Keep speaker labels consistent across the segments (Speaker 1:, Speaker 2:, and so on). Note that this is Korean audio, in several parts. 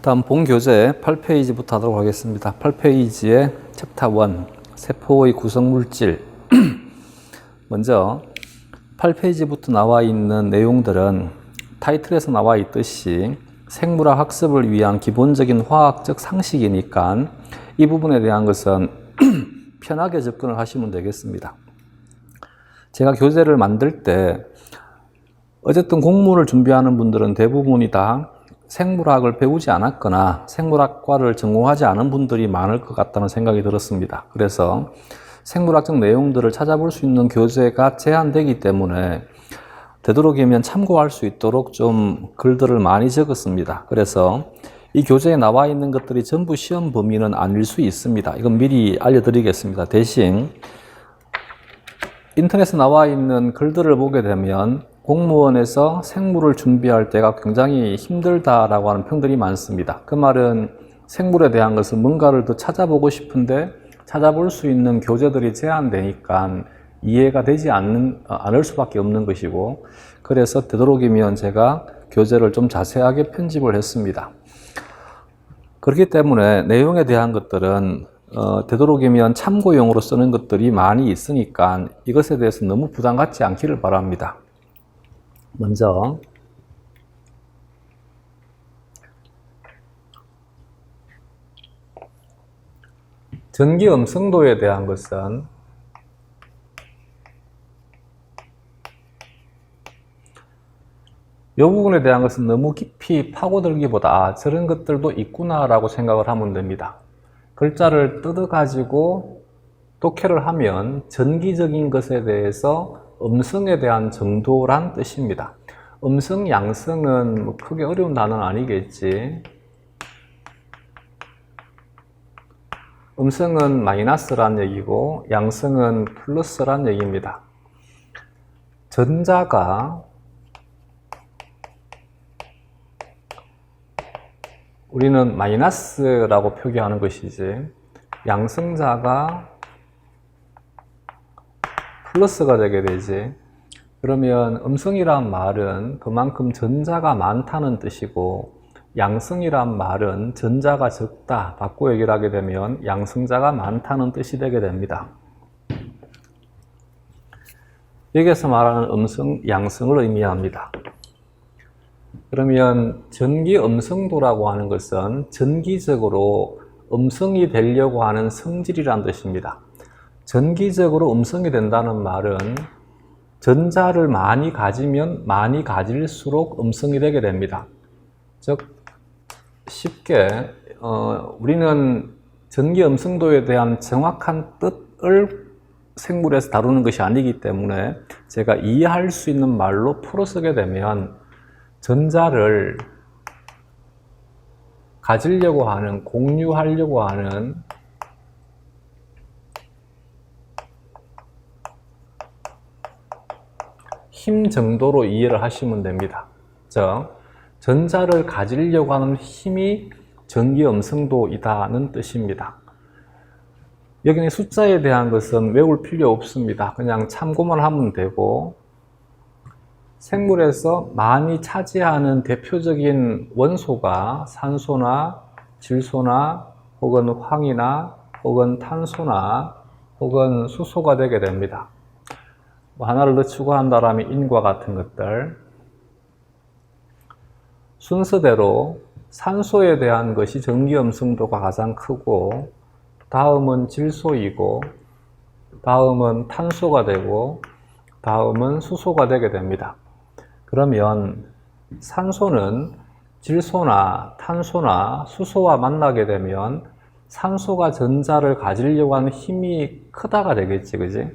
Speaker 1: 일단 본 교재 8페이지부터 하도록 하겠습니다. 8페이지의 챕터 1 세포의 구성물질. 먼저 8페이지부터 나와 있는 내용들은 타이틀에서 나와 있듯이 생물학 학습을 위한 기본적인 화학적 상식이니까 이 부분에 대한 것은 편하게 접근을 하시면 되겠습니다. 제가 교재를 만들 때 어쨌든 공무원을 준비하는 분들은 대부분이 다 생물학을 배우지 않았거나 생물학과를 전공하지 않은 분들이 많을 것 같다는 생각이 들었습니다. 그래서 생물학적 내용들을 찾아볼 수 있는 교재가 제한되기 때문에 되도록이면 참고할 수 있도록 좀 글들을 많이 적었습니다. 그래서 이 교재에 나와 있는 것들이 전부 시험 범위는 아닐 수 있습니다. 이건 미리 알려드리겠습니다. 대신 인터넷에 나와 있는 글들을 보게 되면 공무원에서 생물을 준비할 때가 굉장히 힘들다라고 하는 평들이 많습니다. 그 말은 생물에 대한 것을 뭔가를 더 찾아보고 싶은데 찾아볼 수 있는 교재들이 제한되니까 이해가 되지 않을 수밖에 없는 것이고, 그래서 되도록이면 제가 교재를 좀 자세하게 편집을 했습니다. 그렇기 때문에 내용에 대한 것들은 되도록이면 참고용으로 쓰는 것들이 많이 있으니까 이것에 대해서 너무 부담 갖지 않기를 바랍니다. 먼저 전기 음성도에 대한 것은 이 부분에 대한 것은 너무 깊이 파고들기보다 저런 것들도 있구나 라고 생각을 하면 됩니다. 글자를 뜯어 가지고 독해를 하면 전기적인 것에 대해서 음성에 대한 정도란 뜻입니다. 음성, 양성은 뭐 크게 어려운 단어는 아니겠지. 음성은 마이너스란 얘기고 양성은 플러스란 얘기입니다. 전자가 우리는 마이너스라고 표기하는 것이지, 양성자가 플러스가 되게 되지. 그러면 음성이란 말은 그만큼 전자가 많다는 뜻이고, 양성이란 말은 전자가 적다. 바꿔 얘기를 하게 되면 양성자가 많다는 뜻이 되게 됩니다. 여기에서 말하는 음성, 양성을 의미합니다. 그러면 전기 음성도라고 하는 것은 전기적으로 음성이 되려고 하는 성질이란 뜻입니다. 전기적으로 음성이 된다는 말은 전자를 많이 가지면 많이 가질수록 음성이 되게 됩니다. 즉 쉽게 우리는 전기 음성도에 대한 정확한 뜻을 생물에서 다루는 것이 아니기 때문에 제가 이해할 수 있는 말로 풀어 쓰게 되면 전자를 가지려고 하는, 공유하려고 하는 힘 정도로 이해를 하시면 됩니다. 즉, 전자를 가지려고 하는 힘이 전기 음성도이다는 뜻입니다. 여기는 숫자에 대한 것은 외울 필요 없습니다. 그냥 참고만 하면 되고, 생물에서 많이 차지하는 대표적인 원소가 산소나 질소나 혹은 황이나 혹은 탄소나 혹은 수소가 되게 됩니다. 하나를 더 추가한다면 인과 같은 것들. 순서대로 산소에 대한 것이 전기 음성도가 가장 크고, 다음은 질소이고, 다음은 탄소가 되고, 다음은 수소가 되게 됩니다. 그러면 산소는 질소나 탄소나 수소와 만나게 되면 산소가 전자를 가지려고 하는 힘이 크다가 되겠지, 그지?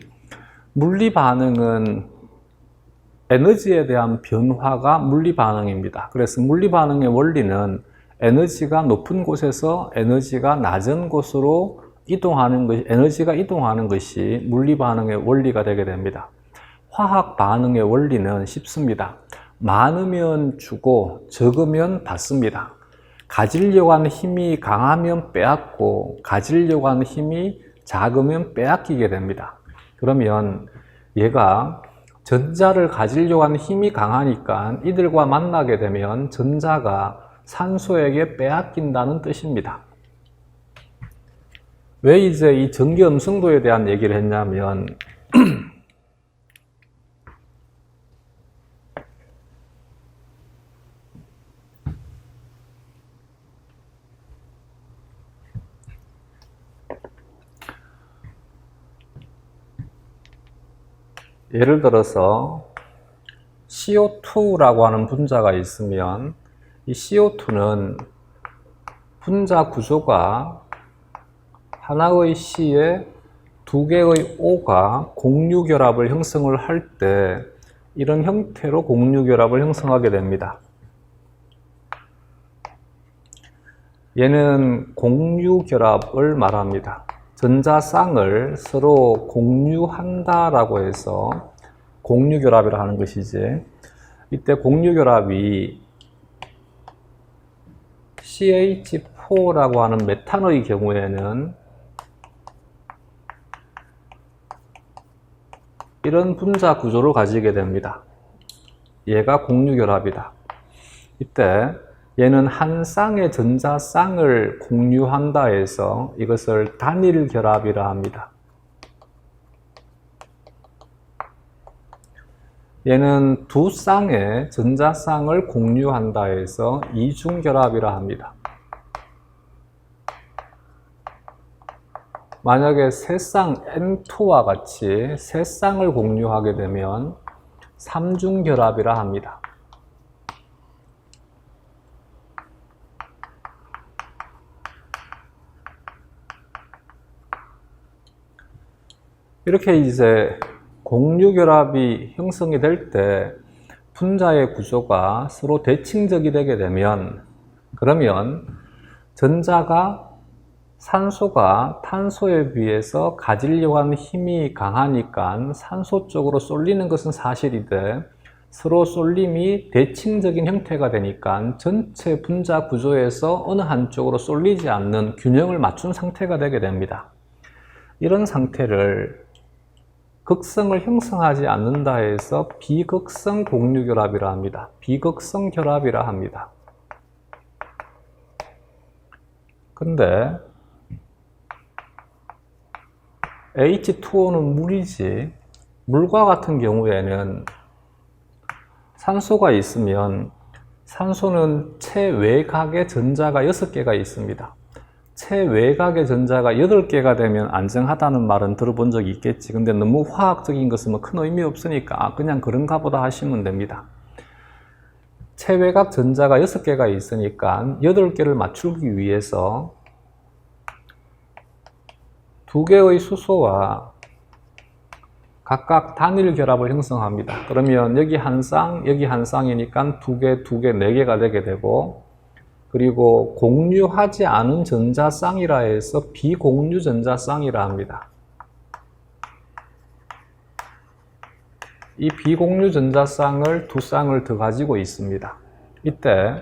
Speaker 1: 물리 반응은 에너지에 대한 변화가 물리 반응입니다. 그래서 물리 반응의 원리는 에너지가 높은 곳에서 에너지가 낮은 곳으로 이동하는 것이, 에너지가 이동하는 것이 물리 반응의 원리가 되게 됩니다. 화학 반응의 원리는 쉽습니다. 많으면 주고 적으면 받습니다. 가지려고 하는 힘이 강하면 빼앗고 가지려고 하는 힘이 작으면 빼앗기게 됩니다. 그러면 얘가 전자를 가지려고 하는 힘이 강하니까 이들과 만나게 되면 전자가 산소에게 빼앗긴다는 뜻입니다. 왜 이제 이 전기 음성도에 대한 얘기를 했냐면 예를 들어서 CO2라고 하는 분자가 있으면 이 CO2는 분자 구조가 하나의 C에 두 개의 O가 공유결합을 형성을 할 때 이런 형태로 공유결합을 형성하게 됩니다. 얘는 공유결합을 말합니다. 전자쌍을 서로 공유한다라고 해서 공유결합이라 하는 것이지, 이때 공유결합이 CH4라고 하는 메탄의 경우에는 이런 분자 구조를 가지게 됩니다. 얘가 공유결합이다. 이때 얘는 한 쌍의 전자쌍을 공유한다 해서 이것을 단일결합이라 합니다. 얘는 두 쌍의 전자쌍을 공유한다 해서 이중결합이라 합니다. 만약에 세 쌍 N2와 같이 세 쌍을 공유하게 되면 삼중결합이라 합니다. 이렇게 이제 공유결합이 형성이 될 때 분자의 구조가 서로 대칭적이 되게 되면, 그러면 전자가 산소가 탄소에 비해서 가지려고 하는 힘이 강하니까 산소 쪽으로 쏠리는 것은 사실인데, 서로 쏠림이 대칭적인 형태가 되니까 전체 분자 구조에서 어느 한쪽으로 쏠리지 않는 균형을 맞춘 상태가 되게 됩니다. 이런 상태를 극성을 형성하지 않는다 해서 비극성 공유결합이라 합니다. 비극성 결합이라 합니다. 근데 H2O는 물이지, 물과 같은 경우에는 산소가 있으면 산소는 체외곽에 전자가 6개가 있습니다. 체외곽의 전자가 8개가 되면 안정하다는 말은 들어본 적이 있겠지. 근데 너무 화학적인 것은 큰 의미 없으니까 그냥 그런가 보다 하시면 됩니다. 체외곽 전자가 6개가 있으니까 8개를 맞추기 위해서 2개의 수소와 각각 단일 결합을 형성합니다. 그러면 여기 한 쌍, 여기 한 쌍이니까 2개, 2개, 4개가 되게 되고, 그리고 공유하지 않은 전자쌍이라 해서 비공유 전자쌍이라 합니다. 이 비공유 전자쌍을 2쌍을 더 가지고 있습니다. 이때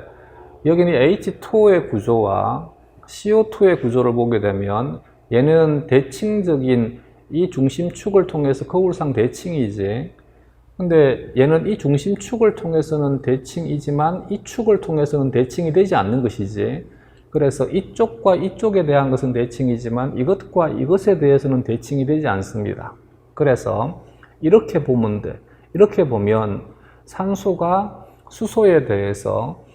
Speaker 1: 여기는 H2O의 구조와 CO2의 구조를 보게 되면 얘는 대칭적인 이 중심축을 통해서 거울상 대칭이지, 근데 얘는 이 중심축을 통해서는 대칭이지만 이 축을 통해서는 대칭이 되지 않는 것이지, 그래서 이쪽과 이쪽에 대한 것은 대칭이지만 이것과 이것에 대해서는 대칭이 되지 않습니다. 그래서 이렇게 보면 돼. 이렇게 보면 산소가 수소에 대해서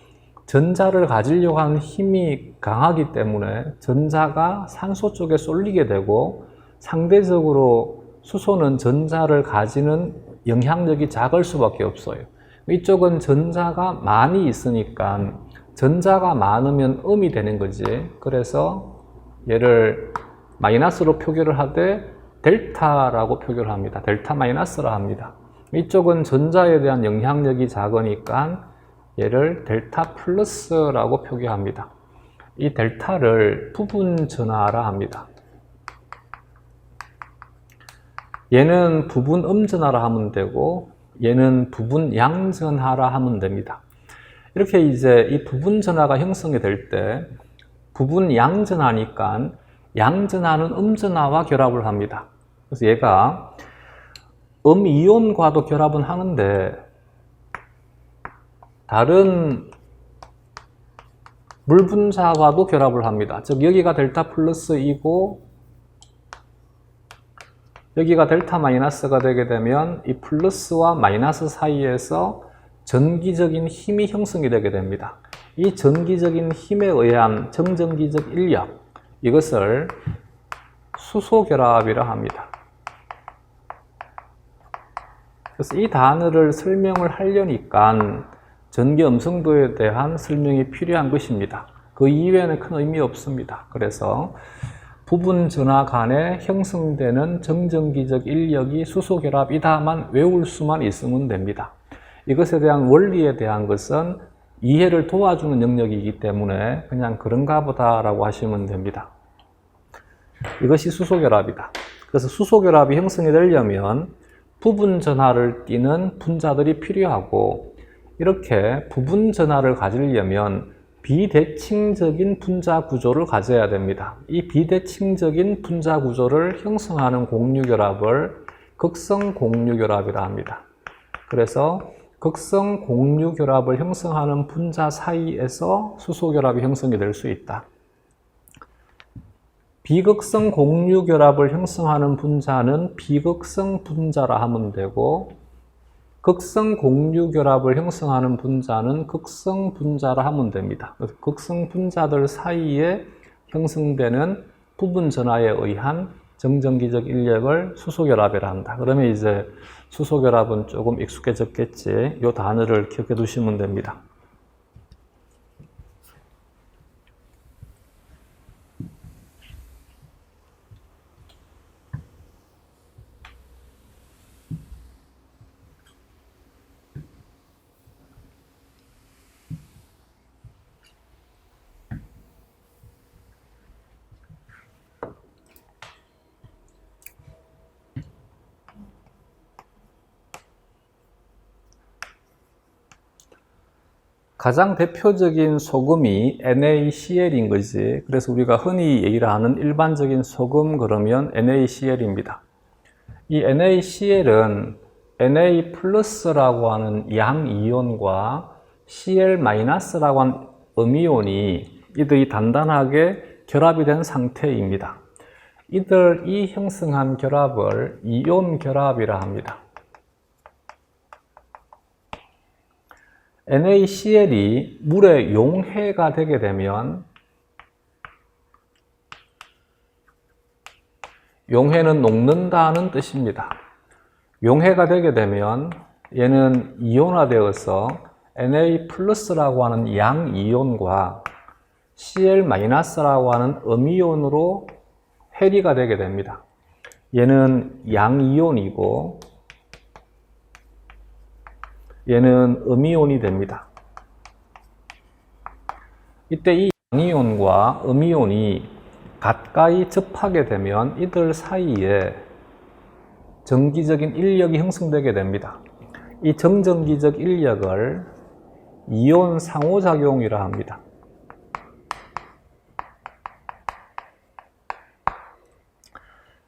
Speaker 1: 전자를 가지려고 하는 힘이 강하기 때문에 전자가 산소 쪽에 쏠리게 되고, 상대적으로 수소는 전자를 가지는 영향력이 작을 수밖에 없어요. 이쪽은 전자가 많이 있으니까 전자가 많으면 음이 되는 거지. 그래서 얘를 마이너스로 표기를 하되 델타라고 표기를 합니다. 델타 마이너스라 합니다. 이쪽은 전자에 대한 영향력이 작으니까 얘를 델타 플러스라고 표기합니다. 이 델타를 부분 전하라 합니다. 얘는 부분 음전하라 하면 되고 얘는 부분 양전하라 하면 됩니다. 이렇게 이제 이 부분 전하가 형성이 될 때 부분 양전하니까 양전하는 음전하와 결합을 합니다. 그래서 얘가 음이온과도 결합은 하는데 다른 물 분자와도 결합을 합니다. 즉 여기가 델타 플러스이고 여기가 델타 마이너스가 되게 되면 이 플러스와 마이너스 사이에서 전기적인 힘이 형성이 되게 됩니다. 이 전기적인 힘에 의한 정전기적 인력, 이것을 수소결합이라 합니다. 그래서 이 단어를 설명을 하려니까 전기 음성도에 대한 설명이 필요한 것입니다. 그 이외에는 큰 의미 없습니다. 그래서 부분 전하 간에 형성되는 정전기적 인력이 수소결합이다만 외울 수만 있으면 됩니다. 이것에 대한 원리에 대한 것은 이해를 도와주는 영역이기 때문에 그냥 그런가 보다라고 하시면 됩니다. 이것이 수소결합이다. 그래서 수소결합이 형성이 되려면 부분 전하를 띠는 분자들이 필요하고, 이렇게 부분 전하를 가지려면 비대칭적인 분자 구조를 가져야 됩니다. 이 비대칭적인 분자 구조를 형성하는 공유결합을 극성 공유결합이라 합니다. 그래서 극성 공유결합을 형성하는 분자 사이에서 수소결합이 형성이 될 수 있다. 비극성 공유결합을 형성하는 분자는 비극성 분자라 하면 되고, 극성 공유결합을 형성하는 분자는 극성 분자라 하면 됩니다. 극성 분자들 사이에 형성되는 부분 전하에 의한 정전기적 인력을 수소결합이라 한다. 그러면 이제 수소결합은 조금 익숙해졌겠지. 이 단어를 기억해 두시면 됩니다. 가장 대표적인 소금이 NaCl인 거지. 그래서 우리가 흔히 얘기를 하는 일반적인 소금 그러면 NaCl입니다. 이 NaCl은 Na+라고 하는 양이온과 Cl-라고 하는 음이온이 이들이 단단하게 결합이 된 상태입니다. 이들이 형성한 결합을 이온 결합이라 합니다. NaCl이 물에 용해가 되게 되면, 용해는 녹는다는 뜻입니다. 용해가 되게 되면 얘는 이온화되어서 Na+라고 하는 양이온과 Cl-라고 하는 음이온으로 해리가 되게 됩니다. 얘는 양이온이고 얘는 음이온이 됩니다. 이때 이 양이온과 음이온이 가까이 접하게 되면 이들 사이에 전기적인 인력이 형성되게 됩니다. 이 정전기적 인력을 이온 상호작용이라 합니다.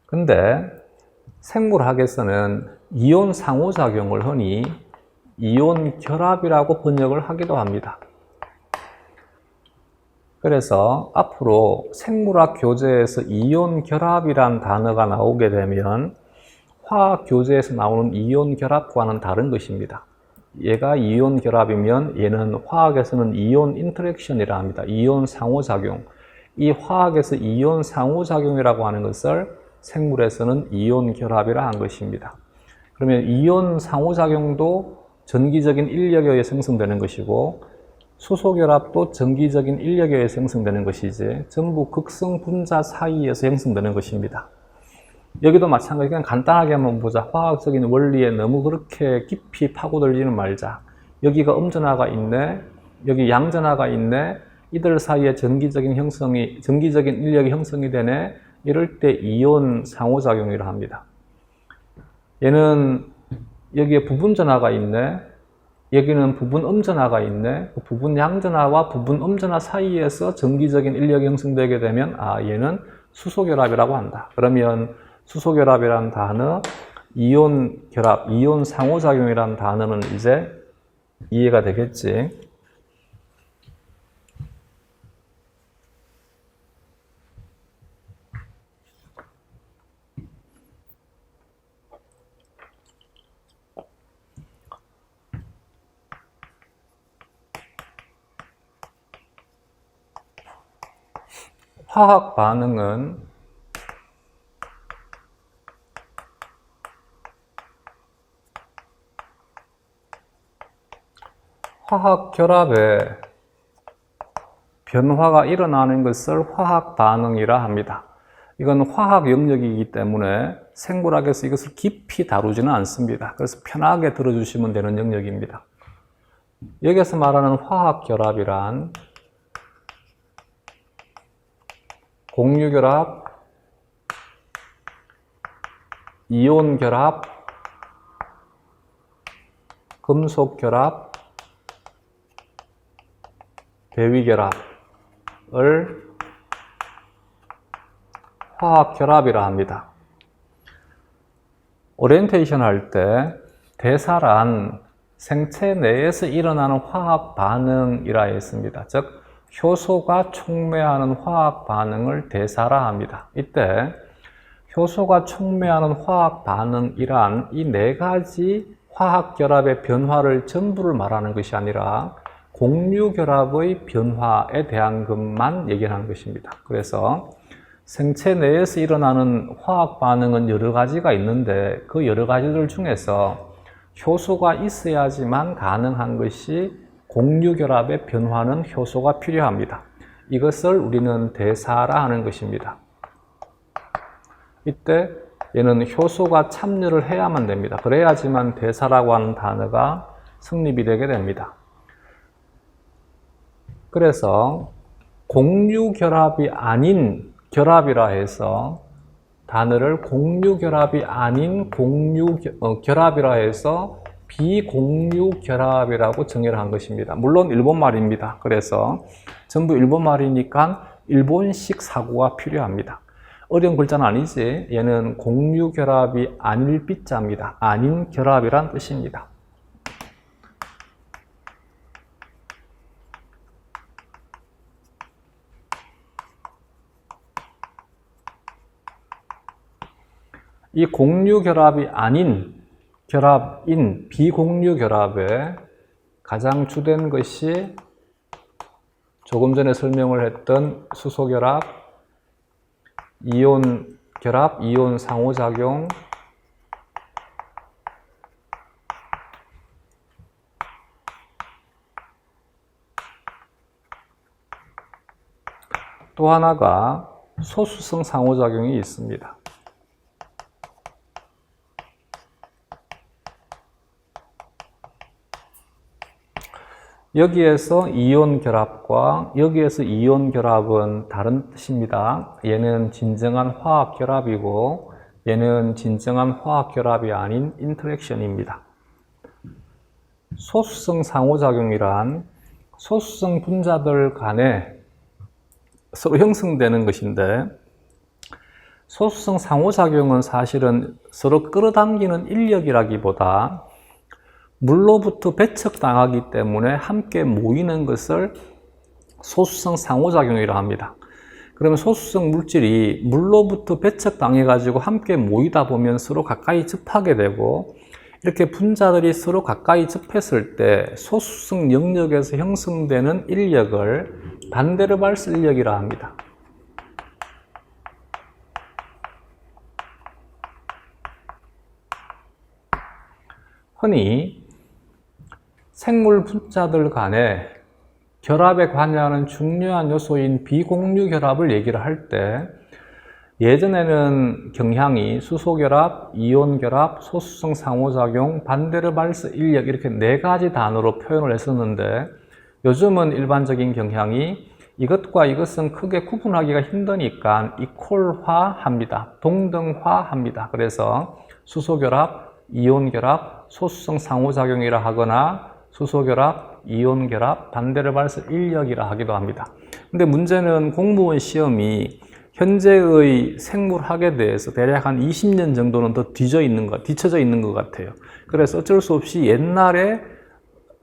Speaker 1: 근데 생물학에서는 이온 상호작용을 흔히 이온 결합이라고 번역을 하기도 합니다. 그래서 앞으로 생물학 교재에서 이온 결합이란 단어가 나오게 되면 화학 교재에서 나오는 이온 결합과는 다른 것입니다. 얘가 이온 결합이면 얘는 화학에서는 이온 인터랙션이라 합니다. 이온 상호작용. 이 화학에서 이온 상호작용이라고 하는 것을 생물에서는 이온 결합이라 한 것입니다. 그러면 이온 상호작용도 전기적인 인력에 의해 생성되는 것이고, 수소결합도 전기적인 인력에 의해 생성되는 것이지 전부 극성 분자 사이에서 형성되는 것입니다. 여기도 마찬가지. 그냥 간단하게 한번 보자. 화학적인 원리에 너무 그렇게 깊이 파고들지는 말자. 여기가 음전하가 있네, 여기 양전하가 있네, 이들 사이에 전기적인 인력이 형성이 되네. 이럴 때 이온 상호작용이라 합니다. 얘는 여기에 부분 전하가 있네, 여기는 부분 음전하가 있네. 부분 양전하와 부분 음전하 사이에서 전기적인 인력이 형성되게 되면 얘는 수소결합이라고 한다. 그러면 수소결합이라는 단어, 이온 결합, 이온 상호작용이라는 단어는 이제 이해가 되겠지. 화학 반응은 화학 결합에 변화가 일어나는 것을 화학 반응이라 합니다. 이건 화학 영역이기 때문에 생물학에서 이것을 깊이 다루지는 않습니다. 그래서 편하게 들어주시면 되는 영역입니다. 여기서 말하는 화학 결합이란 공유 결합, 이온 결합, 금속 결합, 대위 결합을 화학 결합이라 합니다. 오리엔테이션 할 때 대사란 생체 내에서 일어나는 화학 반응이라 했습니다. 즉 효소가 촉매하는 화학 반응을 대사라 합니다. 이때 효소가 촉매하는 화학 반응이란 이 네 가지 화학 결합의 변화를 전부를 말하는 것이 아니라 공유 결합의 변화에 대한 것만 얘기하는 것입니다. 그래서 생체 내에서 일어나는 화학 반응은 여러 가지가 있는데 그 여러 가지들 중에서 효소가 있어야지만 가능한 것이 공유 결합의 변화는 효소가 필요합니다. 이것을 우리는 대사라 하는 것입니다. 이때 얘는 효소가 참여를 해야만 됩니다. 그래야지만 대사라고 하는 단어가 성립이 되게 됩니다. 그래서 공유 결합이 아닌 결합이라 해서 단어를 공유 결합이 아닌 결합이라 해서 비공유 결합이라고 정의를 한 것입니다. 물론 일본말입니다. 그래서 전부 일본말이니까 일본식 사고가 필요합니다. 어려운 글자는 아니지. 얘는 공유 결합이 아닐 삐자입니다. 아닌 결합이란 뜻입니다. 이 공유 결합이 아닌 결합인 비공유 결합에 가장 주된 것이 조금 전에 설명을 했던 수소 결합, 이온 결합, 이온 상호작용, 또 하나가 소수성 상호작용이 있습니다. 여기에서 이온 결합과 여기에서 이온 결합은 다른 뜻입니다. 얘는 진정한 화학 결합이고 얘는 진정한 화학 결합이 아닌 인터랙션입니다. 소수성 상호작용이란 소수성 분자들 간에 서로 형성되는 것인데 소수성 상호작용은 사실은 서로 끌어당기는 인력이라기보다 물로부터 배척당하기 때문에 함께 모이는 것을 소수성 상호작용이라 합니다. 그러면 소수성 물질이 물로부터 배척당해 가지고 함께 모이다 보면 서로 가까이 접하게 되고 이렇게 분자들이 서로 가까이 접했을 때 소수성 영역에서 형성되는 인력을 반데르발스 인력이라 합니다. 흔히 생물 분자들 간에 결합에 관여하는 중요한 요소인 비공유 결합을 얘기를 할 때 예전에는 경향이 수소 결합, 이온 결합, 소수성 상호작용, 반데르발스 인력 이렇게 네 가지 단어로 표현을 했었는데 요즘은 일반적인 경향이 이것과 이것은 크게 구분하기가 힘드니까 이퀄화합니다. 동등화합니다. 그래서 수소 결합, 이온 결합, 소수성 상호작용이라 하거나 수소 결합, 이온 결합, 반데르발스 인력이라 하기도 합니다. 근데 문제는 공무원 시험이 현재의 생물학에 대해서 대략 한 20년 정도는 더 뒤쳐져 있는 것 같아요. 그래서 어쩔 수 없이 옛날에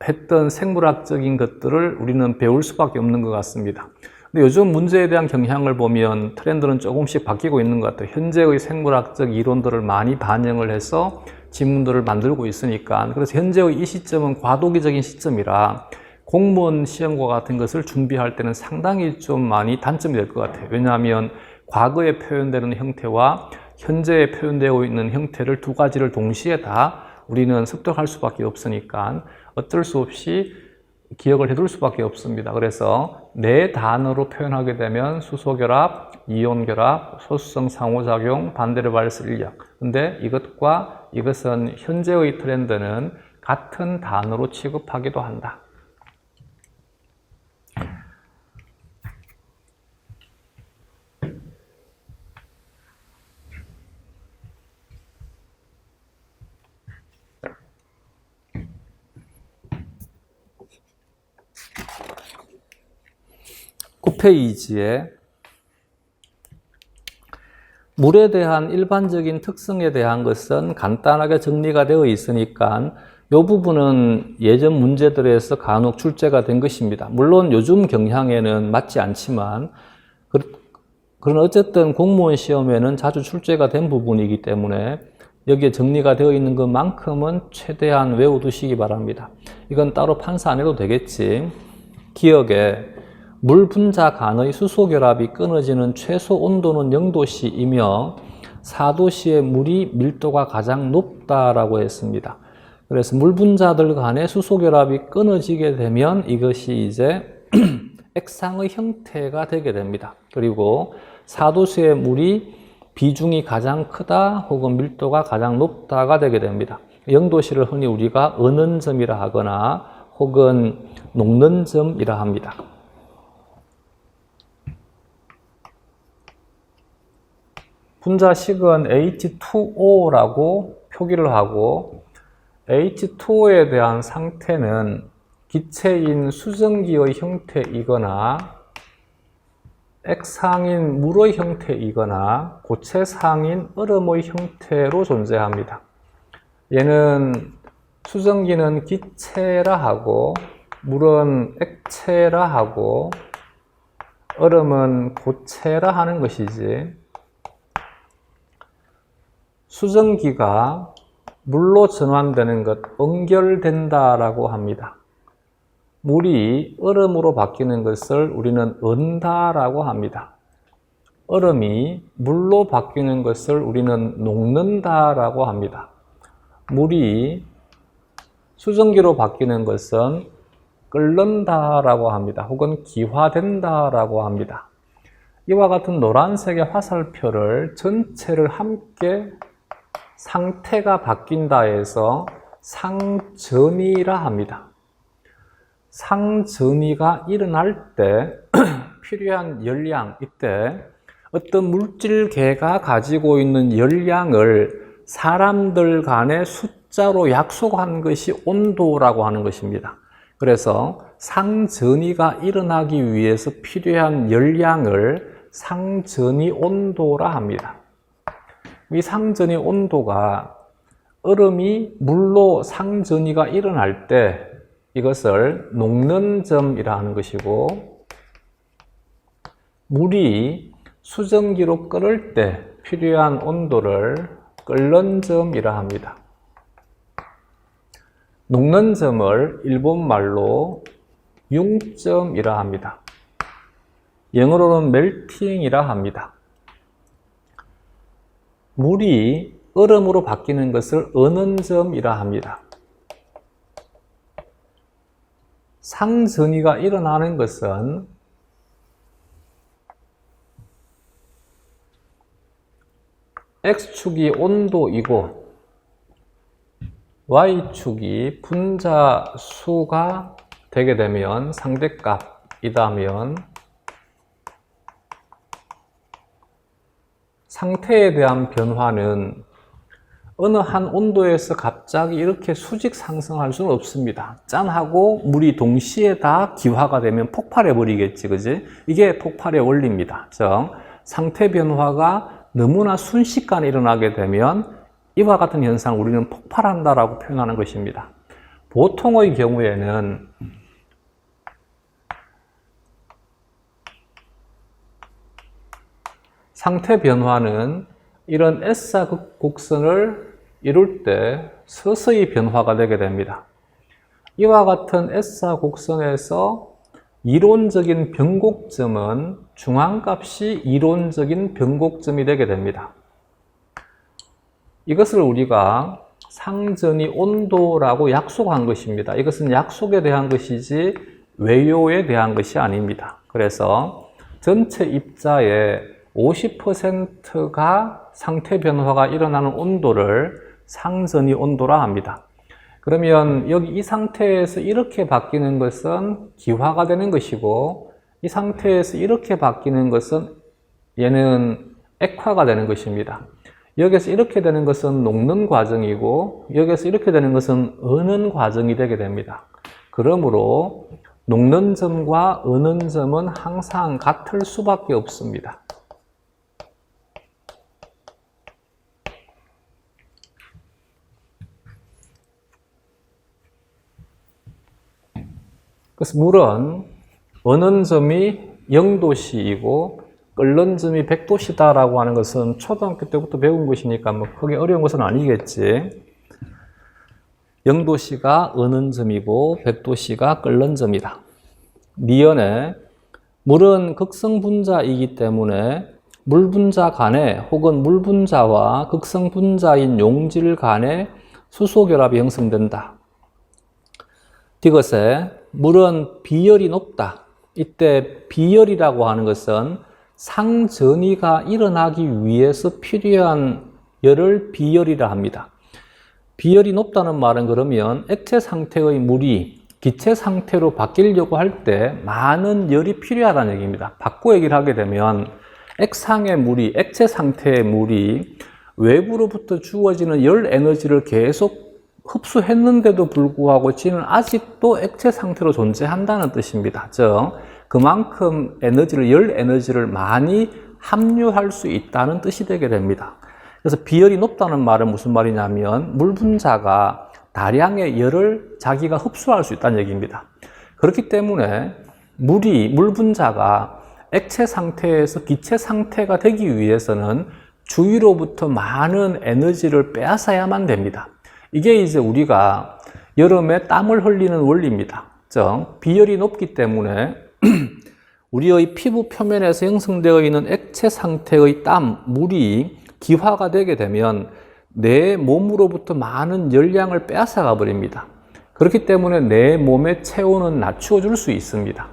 Speaker 1: 했던 생물학적인 것들을 우리는 배울 수밖에 없는 것 같습니다. 근데 요즘 문제에 대한 경향을 보면 트렌드는 조금씩 바뀌고 있는 것 같아요. 현재의 생물학적 이론들을 많이 반영을 해서 지문들을 만들고 있으니까. 그래서 현재의 이 시점은 과도기적인 시점이라 공무원 시험과 같은 것을 준비할 때는 상당히 좀 많이 단점이 될 것 같아요. 왜냐하면 과거에 표현되는 형태와 현재에 표현되고 있는 형태를 두 가지를 동시에 다 우리는 습득할 수밖에 없으니까 어쩔 수 없이 기억을 해둘 수밖에 없습니다. 그래서 네 단어로 표현하게 되면 수소결합, 이온결합, 소수성 상호작용, 반대로 발수 인력. 근데 이것과 이것은 현재의 트렌드는 같은 단어로 취급하기도 한다. 페이지에 물에 대한 일반적인 특성에 대한 것은 간단하게 정리가 되어 있으니까 이 부분은 예전 문제들에서 간혹 출제가 된 것입니다. 물론 요즘 경향에는 맞지 않지만 그런 어쨌든 공무원 시험에는 자주 출제가 된 부분이기 때문에 여기에 정리가 되어 있는 것만큼은 최대한 외워두시기 바랍니다. 이건 따로 판사 안 해도 되겠지. 기억에 물 분자 간의 수소 결합이 끊어지는 최소 온도는 0도씨이며 4도씨의 물이 밀도가 가장 높다라고 했습니다. 그래서 물 분자들 간의 수소 결합이 끊어지게 되면 이것이 이제 액상의 형태가 되게 됩니다. 그리고 4도씨의 물이 비중이 가장 크다 혹은 밀도가 가장 높다가 되게 됩니다. 0도씨를 흔히 우리가 어는 점이라 하거나 혹은 녹는 점이라 합니다. 분자식은 H2O라고 표기를 하고 H2O에 대한 상태는 기체인 수증기의 형태이거나 액상인 물의 형태이거나 고체상인 얼음의 형태로 존재합니다. 얘는 수증기는 기체라 하고 물은 액체라 하고 얼음은 고체라 하는 것이지, 수증기가 물로 전환되는 것, 응결된다라고 합니다. 물이 얼음으로 바뀌는 것을 우리는 은다라고 합니다. 얼음이 물로 바뀌는 것을 우리는 녹는다라고 합니다. 물이 수증기로 바뀌는 것은 끓는다라고 합니다. 혹은 기화된다라고 합니다. 이와 같은 노란색의 화살표를 전체를 함께 상태가 바뀐다 해서 상전이라 합니다. 상전이가 일어날 때 필요한 열량, 이때 어떤 물질계가 가지고 있는 열량을 사람들 간의 숫자로 약속한 것이 온도라고 하는 것입니다. 그래서 상전이가 일어나기 위해서 필요한 열량을 상전이 온도라 합니다. 이 상전이 온도가 얼음이 물로 상전이가 일어날 때 이것을 녹는 점이라 하는 것이고, 물이 수증기로 끓을 때 필요한 온도를 끓는 점이라 합니다. 녹는 점을 일본말로 융점이라 합니다. 영어로는 멜팅이라 합니다. 물이 얼음으로 바뀌는 것을 어는 점이라 합니다. 상전이가 일어나는 것은 X축이 온도이고 Y축이 분자수가 되게 되면 상대값이다면 상태에 대한 변화는 어느 한 온도에서 갑자기 이렇게 수직 상승할 수는 없습니다. 짠하고 물이 동시에 다 기화가 되면 폭발해 버리겠지, 그지? 이게 폭발의 원리입니다. 즉, 상태 변화가 너무나 순식간에 일어나게 되면 이와 같은 현상을 우리는 폭발한다라고 표현하는 것입니다. 보통의 경우에는 상태 변화는 이런 S자 곡선을 이룰 때 서서히 변화가 되게 됩니다. 이와 같은 S자 곡선에서 이론적인 변곡점은 중앙값이 이론적인 변곡점이 되게 됩니다. 이것을 우리가 상전이 온도라고 약속한 것입니다. 이것은 약속에 대한 것이지 외요에 대한 것이 아닙니다. 그래서 전체 입자의 50%가 상태 변화가 일어나는 온도를 상전이 온도라 합니다. 그러면 여기 이 상태에서 이렇게 바뀌는 것은 기화가 되는 것이고, 이 상태에서 이렇게 바뀌는 것은 얘는 액화가 되는 것입니다. 여기서 이렇게 되는 것은 녹는 과정이고, 여기서 이렇게 되는 것은 어는 과정이 되게 됩니다. 그러므로 녹는 점과 어는 점은 항상 같을 수밖에 없습니다. 그래서 물은 어는 점이 0도씨이고 끓는 점이 100도씨다라고 하는 것은 초등학교 때부터 배운 것이니까 뭐 크게 어려운 것은 아니겠지. 0도씨가 어는 점이고 100도씨가 끓는 점이다. 니은에 물은 극성분자이기 때문에 물분자 간에 혹은 물분자와 극성분자인 용질 간에 수소결합이 형성된다. 이것에 물은 비열이 높다. 이때 비열이라고 하는 것은 상전이가 일어나기 위해서 필요한 열을 비열이라 합니다. 비열이 높다는 말은 그러면 액체 상태의 물이 기체 상태로 바뀌려고 할 때 많은 열이 필요하다는 얘기입니다. 바꿔 얘기를 하게 되면 액상의 물이, 액체 상태의 물이 외부로부터 주어지는 열 에너지를 계속 흡수했는데도 불구하고 지는 아직도 액체 상태로 존재한다는 뜻입니다. 즉, 그만큼 에너지를, 열 에너지를 많이 함유할 수 있다는 뜻이 되게 됩니다. 그래서 비열이 높다는 말은 무슨 말이냐면 물 분자가 다량의 열을 자기가 흡수할 수 있다는 얘기입니다. 그렇기 때문에 물 분자가 액체 상태에서 기체 상태가 되기 위해서는 주위로부터 많은 에너지를 빼앗아야만 됩니다. 이게 이제 우리가 여름에 땀을 흘리는 원리입니다. 즉, 비열이 높기 때문에 우리의 피부 표면에서 형성되어 있는 액체 상태의 땀, 물이 기화가 되게 되면 내 몸으로부터 많은 열량을 빼앗아가 버립니다. 그렇기 때문에 내 몸의 체온은 낮추어 줄 수 있습니다.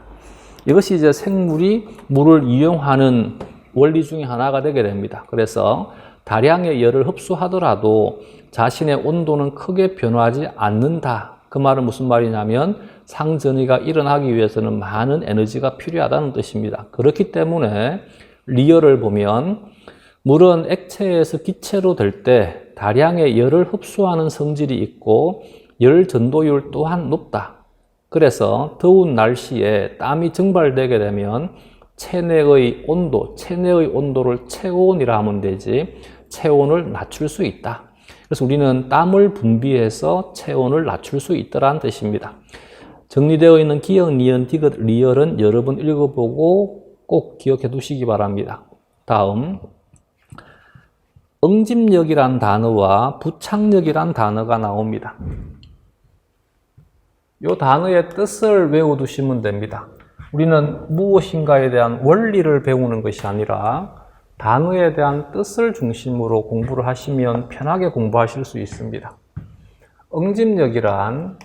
Speaker 1: 이것이 이제 생물이 물을 이용하는 원리 중에 하나가 되게 됩니다. 그래서 다량의 열을 흡수하더라도 자신의 온도는 크게 변화하지 않는다. 그 말은 무슨 말이냐면 상전이가 일어나기 위해서는 많은 에너지가 필요하다는 뜻입니다. 그렇기 때문에 리얼을 보면 물은 액체에서 기체로 될 때 다량의 열을 흡수하는 성질이 있고 열 전도율 또한 높다. 그래서 더운 날씨에 땀이 증발되게 되면 체내의 온도, 체내의 온도를 체온이라 하면 되지 체온을 낮출 수 있다. 그래서 우리는 땀을 분비해서 체온을 낮출 수 있다는 뜻입니다. 정리되어 있는 기역, 니은, 디귿, 리얼은 여러 번 읽어보고 꼭 기억해 두시기 바랍니다. 다음, 응집력이란 단어와 부착력이란 단어가 나옵니다. 이 단어의 뜻을 외워두시면 됩니다. 우리는 무엇인가에 대한 원리를 배우는 것이 아니라 단어에 대한 뜻을 중심으로 공부를 하시면 편하게 공부하실 수 있습니다. 응집력이란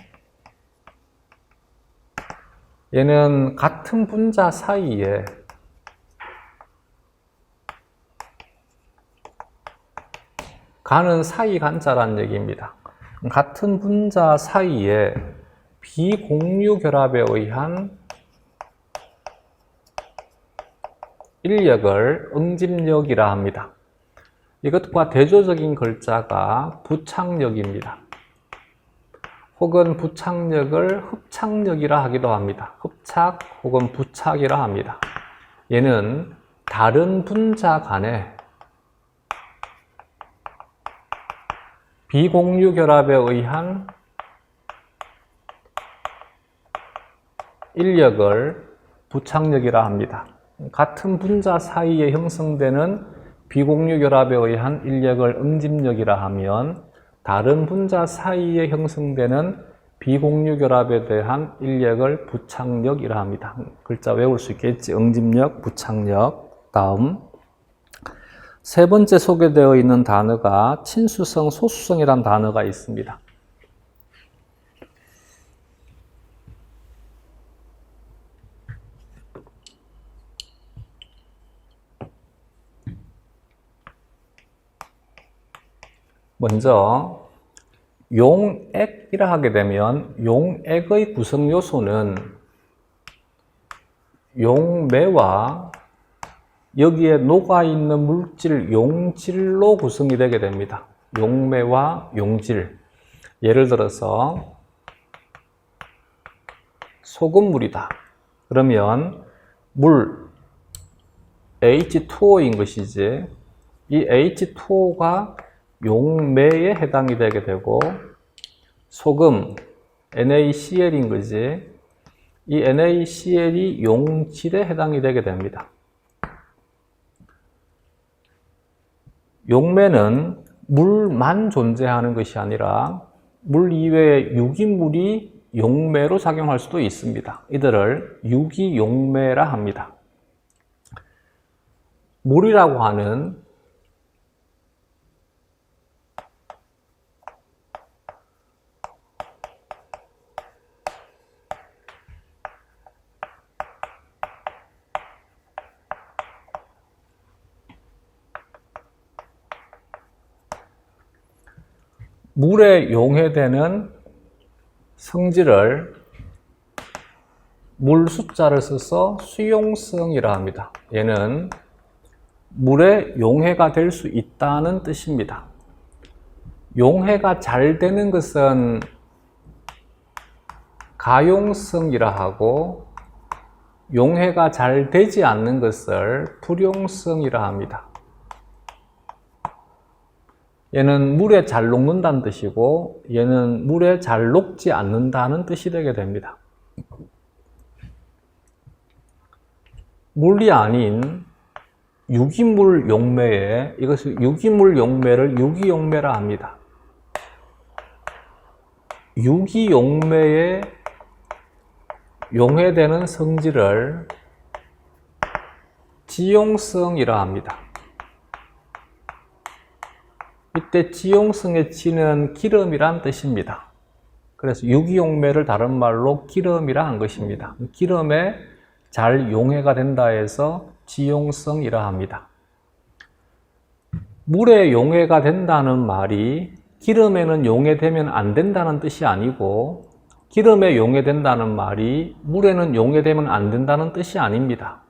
Speaker 1: 얘는 같은 분자 사이에 가는 사이 간자라는 얘기입니다. 같은 분자 사이에 비공유 결합에 의한 인력을 응집력이라 합니다. 이것과 대조적인 글자가 부착력입니다. 혹은 부착력을 흡착력이라 하기도 합니다. 흡착 혹은 부착이라 합니다. 얘는 다른 분자 간에 비공유 결합에 의한 인력을 부착력이라 합니다. 같은 분자 사이에 형성되는 비공유 결합에 의한 인력을 응집력이라 하면 다른 분자 사이에 형성되는 비공유 결합에 대한 인력을 부착력이라 합니다. 글자 외울 수 있겠지. 응집력, 부착력. 다음 세 번째 소개되어 있는 단어가 친수성, 소수성이라는 단어가 있습니다. 먼저 용액이라 하게 되면 용액의 구성 요소는 용매와 여기에 녹아있는 물질 용질로 구성이 되게 됩니다. 용매와 용질. 예를 들어서 소금물이다. 그러면 물 H2O인 것이지, 이 H2O가 용매에 해당이 되게 되고, 소금 NaCl인 거지, 이 NaCl이 용질에 해당이 되게 됩니다. 용매는 물만 존재하는 것이 아니라 물 이외의 유기물이 용매로 작용할 수도 있습니다. 이들을 유기용매라 합니다. 물이라고 하는 물에 용해되는 성질을 물 숫자를 써서 수용성이라 합니다. 얘는 물에 용해가 될 수 있다는 뜻입니다. 용해가 잘 되는 것은 가용성이라 하고, 용해가 잘 되지 않는 것을 불용성이라 합니다. 얘는 물에 잘 녹는다는 뜻이고, 얘는 물에 잘 녹지 않는다는 뜻이 되게 됩니다. 물이 아닌 유기물 용매에, 이것을 유기물 용매를 유기용매라 합니다. 유기용매에 용해되는 성질을 지용성이라 합니다. 이때 지용성의 지는 기름이란 뜻입니다. 그래서 유기용매를 다른 말로 기름이라 한 것입니다. 기름에 잘 용해가 된다 해서 지용성이라 합니다. 물에 용해가 된다는 말이 기름에는 용해되면 안 된다는 뜻이 아니고, 기름에 용해된다는 말이 물에는 용해되면 안 된다는 뜻이 아닙니다.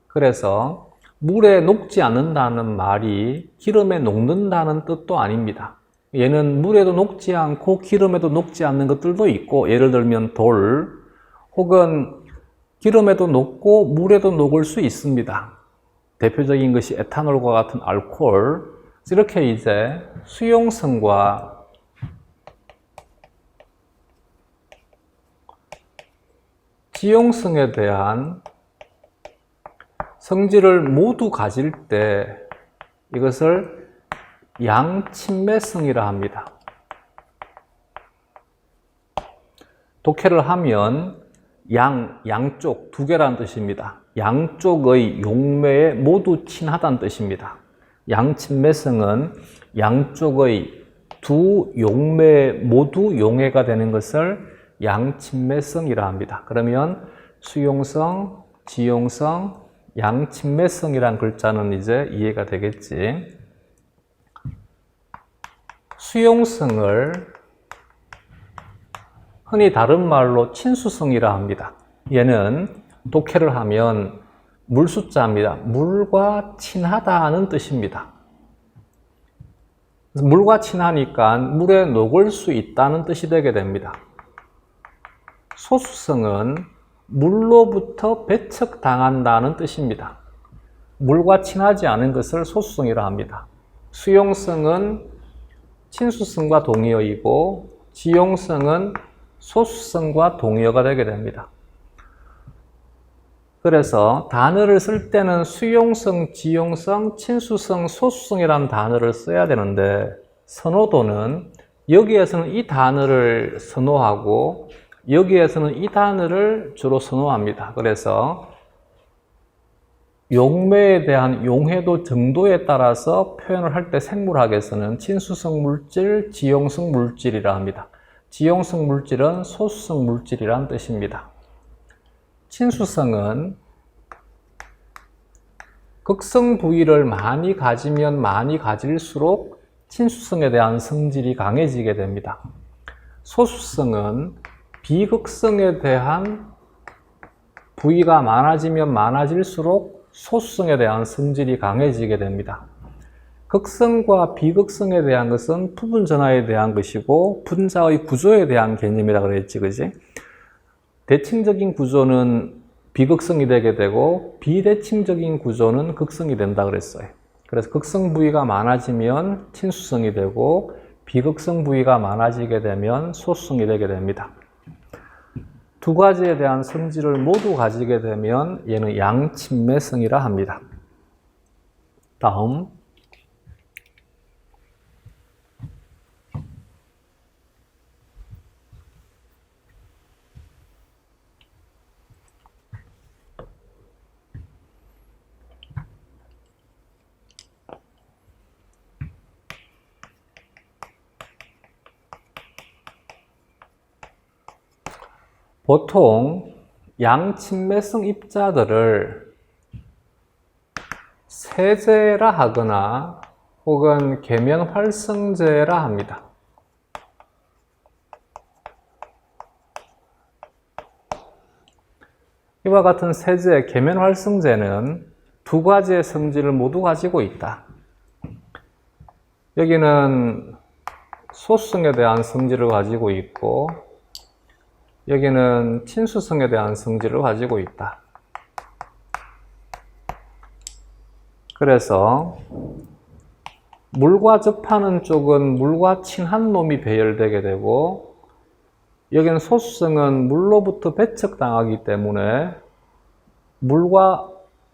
Speaker 1: 그래서 물에 녹지 않는다는 말이 기름에 녹는다는 뜻도 아닙니다. 얘는 물에도 녹지 않고 기름에도 녹지 않는 것들도 있고, 예를 들면 돌, 혹은 기름에도 녹고 물에도 녹을 수 있습니다. 대표적인 것이 에탄올과 같은 알코올. 이렇게 이제 수용성과 지용성에 대한 성질을 모두 가질 때 이것을 양친매성이라 합니다. 독해를 하면 양쪽, 두 개라는 뜻입니다. 양쪽의 용매에 모두 친하다는 뜻입니다. 양친매성은 양쪽의 두 용매에 모두 용해가 되는 것을 양친매성이라 합니다. 그러면 수용성, 지용성, 양친매성이란 글자는 이제 이해가 되겠지. 수용성을 흔히 다른 말로 친수성이라 합니다. 얘는 독해를 하면 물 숫자입니다. 물과 친하다는 뜻입니다. 물과 친하니까 물에 녹을 수 있다는 뜻이 되게 됩니다. 소수성은 물로부터 배척당한다는 뜻입니다. 물과 친하지 않은 것을 소수성이라 합니다. 수용성은 친수성과 동의어이고, 지용성은 소수성과 동의어가 되게 됩니다. 그래서 단어를 쓸 때는 수용성, 지용성, 친수성, 소수성이라는 단어를 써야 되는데, 선호도는 여기에서는 이 단어를 선호하고 여기에서는 이 단어를 주로 선호합니다. 그래서 용매에 대한 용해도 정도에 따라서 표현을 할 때 생물학에서는 친수성 물질, 지용성 물질이라 합니다. 지용성 물질은 소수성 물질이란 뜻입니다. 친수성은 극성 부위를 많이 가지면 많이 가질수록 친수성에 대한 성질이 강해지게 됩니다. 소수성은 비극성에 대한 부위가 많아지면 많아질수록 소수성에 대한 성질이 강해지게 됩니다. 극성과 비극성에 대한 것은 부분 전하에 대한 것이고 분자의 구조에 대한 개념이라 그랬지, 그지? 대칭적인 구조는 비극성이 되게 되고 비대칭적인 구조는 극성이 된다 그랬어요. 그래서 극성 부위가 많아지면 친수성이 되고 비극성 부위가 많아지게 되면 소수성이 되게 됩니다. 두 가지에 대한 성질을 모두 가지게 되면 얘는 양친매성이라 합니다. 다음 보통 양친매성 입자들을 세제라 하거나 혹은 계면활성제라 합니다. 이와 같은 세제, 계면활성제는 두 가지의 성질을 모두 가지고 있다. 여기는 소수성에 대한 성질을 가지고 있고 여기는 친수성에 대한 성질을 가지고 있다. 그래서 물과 접하는 쪽은 물과 친한 놈이 배열되게 되고 여기는 소수성은 물로부터 배척당하기 때문에 물과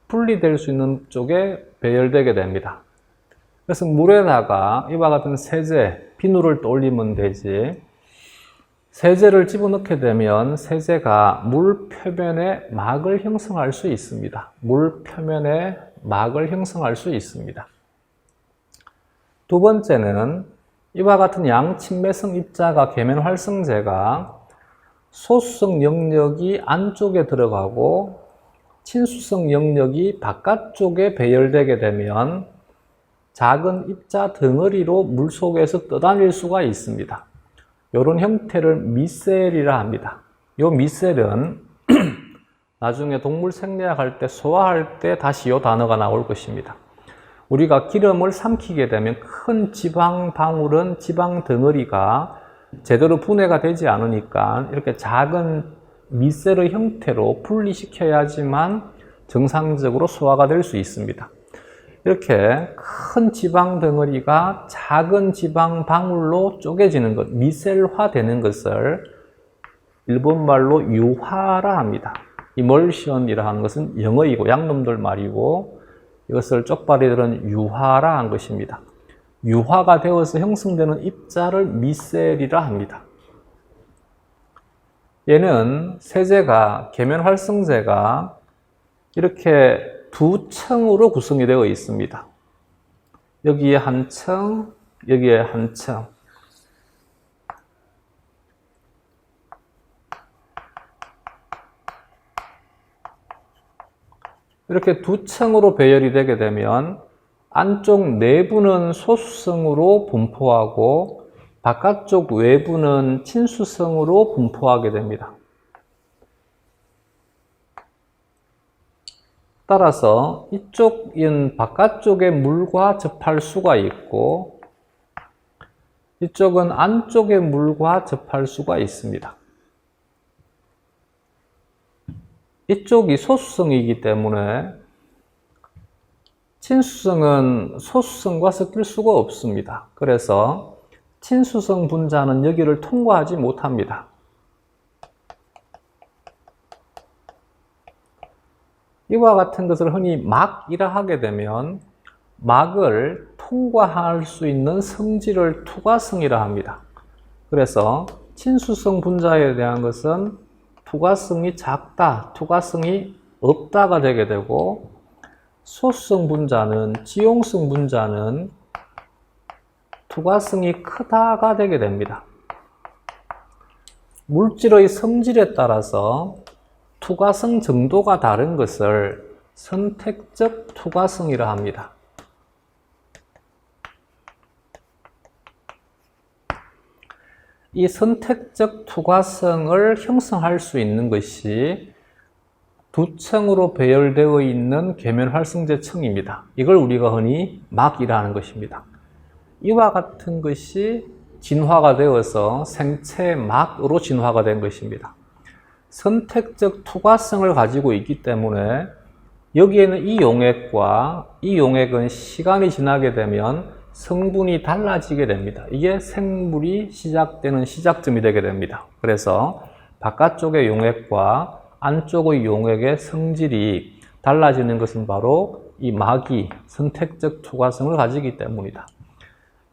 Speaker 1: 분리될 수 있는 쪽에 배열되게 됩니다. 그래서 물에다가 이와 같은 세제, 비누를 떠올리면 되지 세제를 집어넣게 되면 세제가 물 표면에 막을 형성할 수 있습니다. 물 표면에 막을 형성할 수 있습니다. 두 번째는 이와 같은 양친매성 입자가 계면활성제가 소수성 영역이 안쪽에 들어가고 친수성 영역이 바깥쪽에 배열되게 되면 작은 입자 덩어리로 물속에서 떠다닐 수가 있습니다. 이런 형태를 미셀이라 합니다. 이 미셀은 나중에 동물 생리학 할 때 소화할 때 다시 이 단어가 나올 것입니다. 우리가 기름을 삼키게 되면 큰 지방 방울은 지방 덩어리가 제대로 분해가 되지 않으니까 이렇게 작은 미셀의 형태로 분리시켜야지만 정상적으로 소화가 될 수 있습니다. 이렇게 큰 지방 덩어리가 작은 지방 방울로 쪼개지는 것, 미셀화 되는 것을 일본말로 유화라 합니다. 이멀션이라 하는 것은 영어이고 양놈들 말이고 이것을 쪽발이들은 유화라 한 것입니다. 유화가 되어서 형성되는 입자를 미셀이라 합니다. 얘는 세제가, 계면활성제가 이렇게 두 층으로 구성이 되어 있습니다. 여기에 한 층, 여기에 한 층. 이렇게 두 층으로 배열이 되게 되면 안쪽 내부는 소수성으로 분포하고 바깥쪽 외부는 친수성으로 분포하게 됩니다. 따라서 이쪽은 바깥쪽에 물과 접할 수가 있고 이쪽은 안쪽에 물과 접할 수가 있습니다. 이쪽이 소수성이기 때문에 친수성은 소수성과 섞일 수가 없습니다. 그래서 친수성 분자는 여기를 통과하지 못합니다. 이와 같은 것을 흔히 막이라 하게 되면 막을 통과할 수 있는 성질을 투과성이라 합니다. 그래서 친수성 분자에 대한 것은 투과성이 작다, 투과성이 없다가 되게 되고, 소수성 분자는, 지용성 분자는 투과성이 크다가 되게 됩니다. 물질의 성질에 따라서 투과성 정도가 다른 것을 선택적 투과성이라 합니다. 이 선택적 투과성을 형성할 수 있는 것이 두 층으로 배열되어 있는 계면활성제 층입니다. 이걸 우리가 흔히 막이라 하는 것입니다. 이와 같은 것이 진화가 되어서 생체 막으로 진화가 된 것입니다. 선택적 투과성을 가지고 있기 때문에 여기에는 이 용액과 이 용액은 시간이 지나게 되면 성분이 달라지게 됩니다. 이게 생물이 시작되는 시작점이 되게 됩니다. 그래서 바깥쪽의 용액과 안쪽의 용액의 성질이 달라지는 것은 바로 이 막이 선택적 투과성을 가지기 때문이다.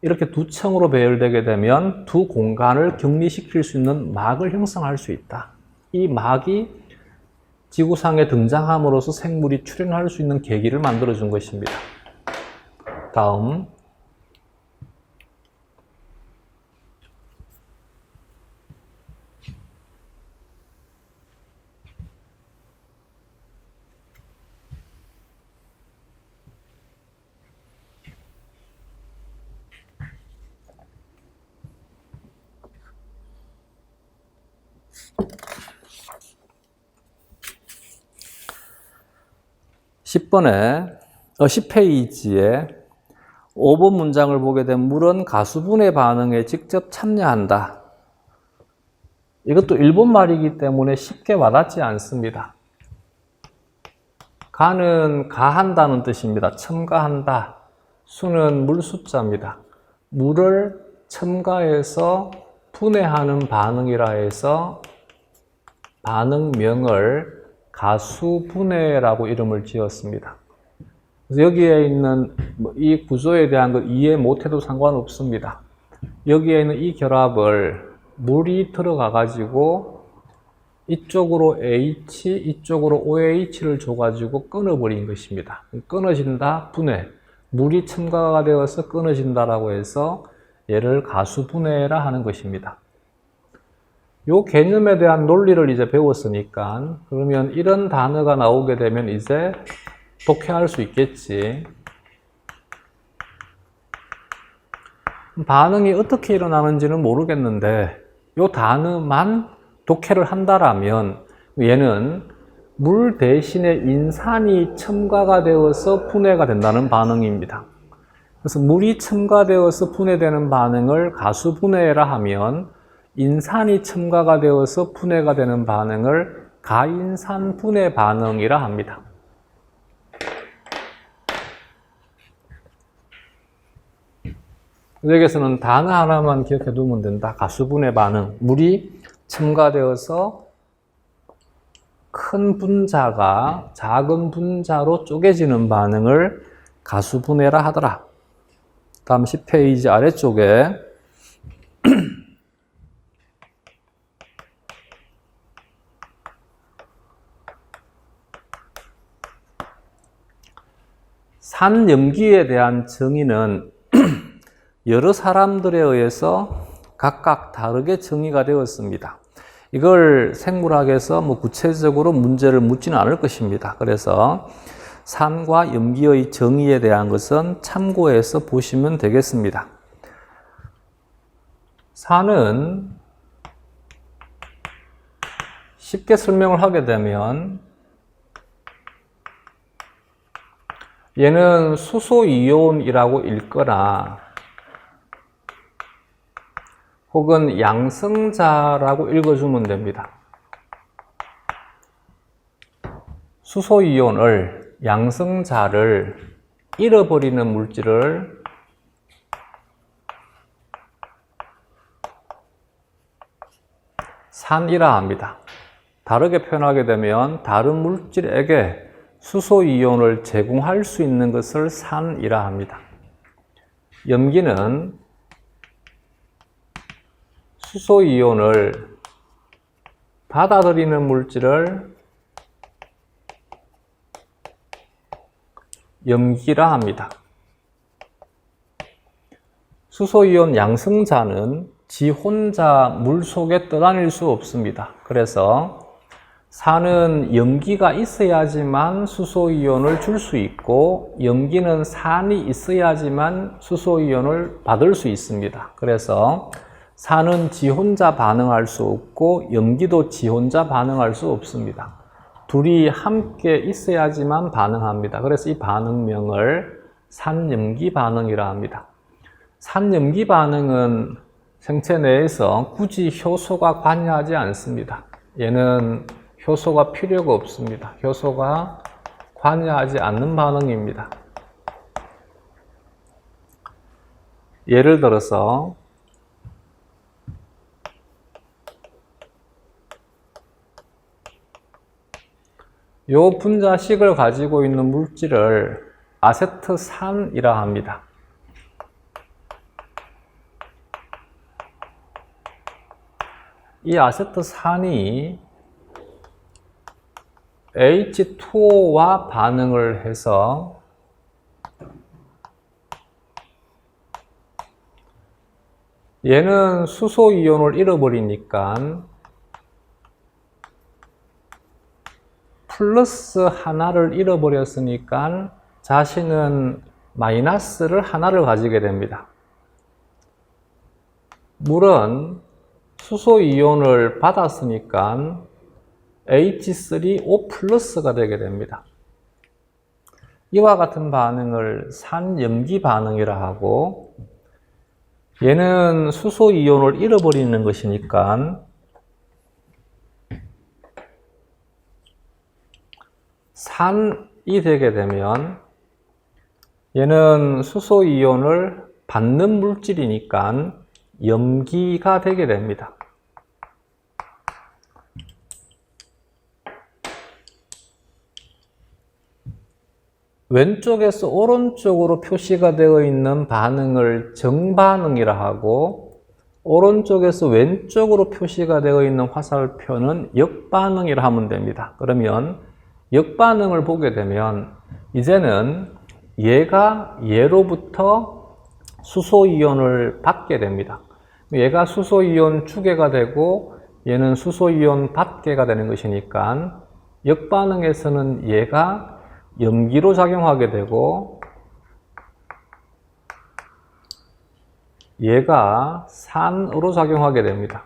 Speaker 1: 이렇게 두 층으로 배열되게 되면 두 공간을 격리시킬 수 있는 막을 형성할 수 있다. 이 막이 지구상에 등장함으로써 생물이 출현할 수 있는 계기를 만들어준 것입니다. 다음 10페이지에 5번 문장을 보게 되면 물은 가수분해 반응에 직접 참여한다. 이것도 일본 말이기 때문에 쉽게 와닿지 않습니다. 가는 가한다는 뜻입니다. 첨가한다. 수는 물 숫자입니다. 물을 첨가해서 분해하는 반응이라 해서 반응명을 가수분해라고 이름을 지었습니다. 그래서 여기에 있는 이 구조에 대한 걸 이해 못해도 상관없습니다. 여기에 있는 이 결합을 물이 들어가 가지고 이쪽으로 H, 이쪽으로 OH를 줘가지고 끊어버린 것입니다. 끊어진다, 분해. 물이 첨가가 되어서 끊어진다라고 해서 얘를 가수분해라 하는 것입니다. 요 개념에 대한 논리를 이제 배웠으니까 그러면 이런 단어가 나오게 되면 이제 독해할 수 있겠지. 반응이 어떻게 일어나는지는 모르겠는데 요 단어만 독해를 한다라면 얘는 물 대신에 인산이 첨가가 되어서 분해가 된다는 반응입니다. 그래서 물이 첨가되어서 분해되는 반응을 가수분해라 하면 인산이 첨가가 되어서 분해가 되는 반응을 가인산 분해 반응이라 합니다. 여기에서는 단어 하나만 기억해 두면 된다. 가수분해 반응. 물이 첨가되어서 큰 분자가 작은 분자로 쪼개지는 반응을 가수분해라 하더라. 다음 10페이지 아래쪽에 산염기에 대한 정의는 여러 사람들에 의해서 각각 다르게 정의가 되었습니다. 이걸 생물학에서 구체적으로 문제를 묻지는 않을 것입니다. 그래서 산과 염기의 정의에 대한 것은 참고해서 보시면 되겠습니다. 산은 쉽게 설명을 하게 되면 얘는 수소이온이라고 읽거나 혹은 양성자라고 읽어주면 됩니다. 수소이온을, 양성자를 잃어버리는 물질을 산이라 합니다. 다르게 표현하게 되면 다른 물질에게 수소이온을 제공할 수 있는 것을 산이라 합니다. 염기는 수소이온을 받아들이는 물질을 염기라 합니다. 수소이온 양성자는 지 혼자 물 속에 떠다닐 수 없습니다. 그래서 산은 염기가 있어야지만 수소이온을 줄 수 있고, 염기는 산이 있어야지만 수소이온을 받을 수 있습니다. 그래서 산은 지 혼자 반응할 수 없고 염기도 지 혼자 반응할 수 없습니다. 둘이 함께 있어야지만 반응합니다. 그래서 이 반응명을 산염기 반응이라 합니다. 산염기 반응은 생체 내에서 굳이 효소가 관여하지 않습니다. 얘는 효소가 필요가 없습니다. 효소가 관여하지 않는 반응입니다. 예를 들어서 요 분자식을 가지고 있는 물질을 아세트산이라 합니다. 이 아세트산이 H2O와 반응을 해서 얘는 수소이온을 잃어버리니까 플러스 하나를 잃어버렸으니까 자신은 마이너스를 하나를 가지게 됩니다. 물은 수소이온을 받았으니까 H3O 플러스가 되게 됩니다. 이와 같은 반응을 산염기 반응이라 하고, 얘는 수소이온을 잃어버리는 것이니까 산이 되게 되면 얘는 수소이온을 받는 물질이니까 염기가 되게 됩니다. 왼쪽에서 오른쪽으로 표시가 되어 있는 반응을 정반응이라 하고, 오른쪽에서 왼쪽으로 표시가 되어 있는 화살표는 역반응이라 하면 됩니다. 그러면 역반응을 보게 되면 이제는 얘가 얘로부터 수소이온을 받게 됩니다. 얘가 수소이온 주게가 되고 얘는 수소이온 받게가 되는 것이니까 역반응에서는 얘가 염기로 작용하게 되고 얘가 산으로 작용하게 됩니다.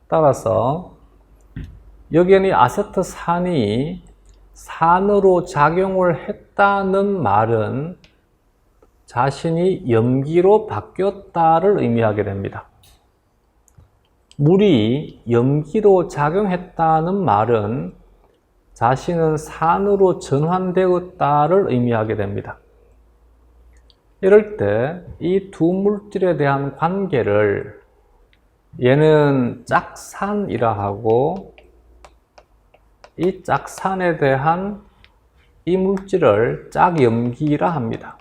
Speaker 1: 따라서 여기에는 아세트산이 산으로 작용을 했다는 말은 자신이 염기로 바뀌었다를 의미하게 됩니다. 물이 염기로 작용했다는 말은 자신은 산으로 전환되었다를 의미하게 됩니다. 이럴 때 이 두 물질에 대한 관계를 얘는 짝산이라 하고, 이 짝산에 대한 이 물질을 짝염기라 합니다.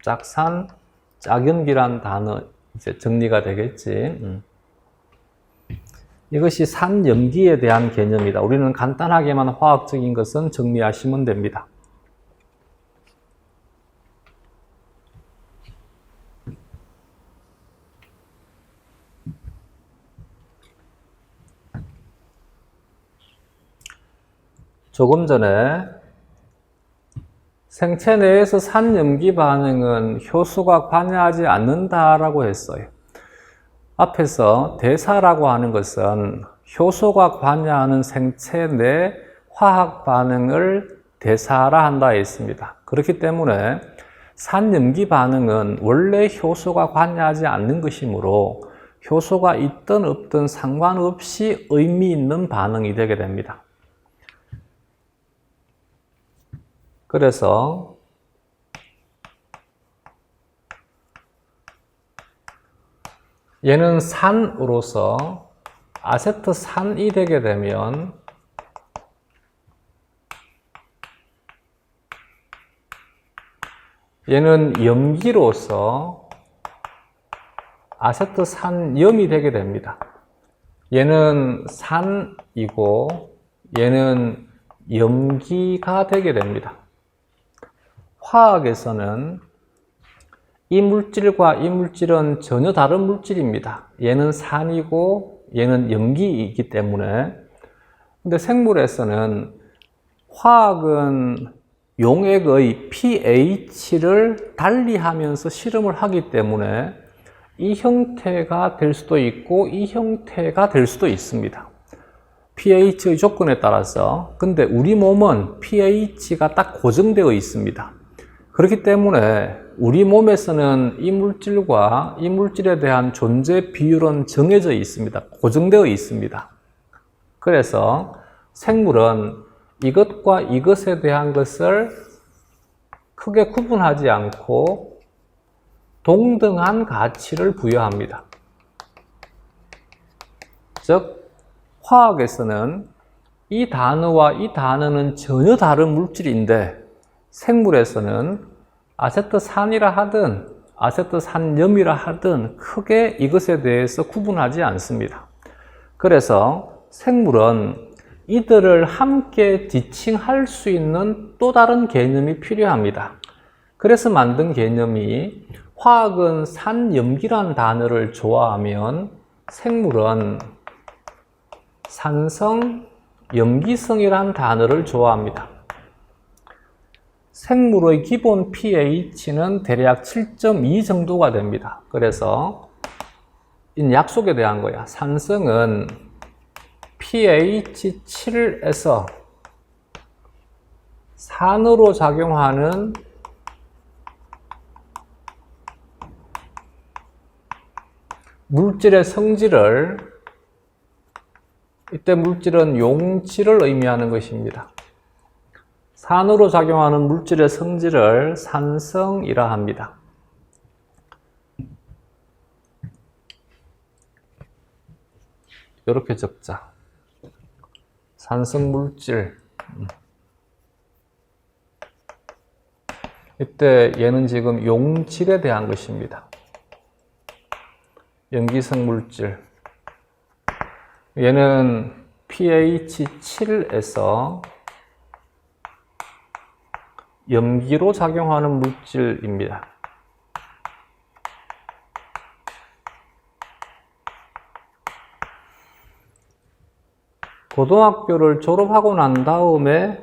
Speaker 1: 짝산, 짝염기란 단어 이제 정리가 되겠지. 이것이 산염기에 대한 개념이다. 우리는 간단하게만 화학적인 것은 정리하시면 됩니다. 조금 전에 생체 내에서 산염기 반응은 효소가 관여하지 않는다라고 했어요. 앞에서 대사라고 하는 것은 효소가 관여하는 생체 내 화학 반응을 대사라 한다 했습니다. 그렇기 때문에 산염기 반응은 원래 효소가 관여하지 않는 것이므로 효소가 있든 없든 상관없이 의미 있는 반응이 되게 됩니다. 그래서 얘는 산으로서 아세트산이 되게 되면 얘는 염기로서 아세트산염이 되게 됩니다. 얘는 산이고 얘는 염기가 되게 됩니다. 화학에서는 이 물질과 이 물질은 전혀 다른 물질입니다. 얘는 산이고 얘는 염기이기 때문에. 근데 생물에서는 화학은 용액의 pH를 달리하면서 실험을 하기 때문에 이 형태가 될 수도 있고 이 형태가 될 수도 있습니다. pH의 조건에 따라서. 근데 우리 몸은 pH가 딱 고정되어 있습니다. 그렇기 때문에 우리 몸에서는 이 물질과 이 물질에 대한 존재 비율은 정해져 있습니다. 고정되어 있습니다. 그래서 생물은 이것과 이것에 대한 것을 크게 구분하지 않고 동등한 가치를 부여합니다. 즉, 화학에서는 이 단어와 이 단어는 전혀 다른 물질인데 생물에서는 아세트산이라 하든 아세트산염이라 하든 크게 이것에 대해서 구분하지 않습니다. 그래서 생물은 이들을 함께 지칭할 수 있는 또 다른 개념이 필요합니다. 그래서 만든 개념이 화학은 산염기란 단어를 좋아하면 생물은 산성, 염기성이란 단어를 좋아합니다. 생물의 기본 pH는 대략 7.2 정도가 됩니다. 그래서 이 약속에 대한 거야. 산성은 pH 7에서 산으로 작용하는 물질의 성질을, 이때 물질은 용질을 의미하는 것입니다. 산으로 작용하는 물질의 성질을 산성이라 합니다. 이렇게 적자. 산성 물질. 이때 얘는 지금 용질에 대한 것입니다. 염기성 물질. 얘는 pH 7에서 염기로 작용하는 물질입니다. 고등학교를 졸업하고 난 다음에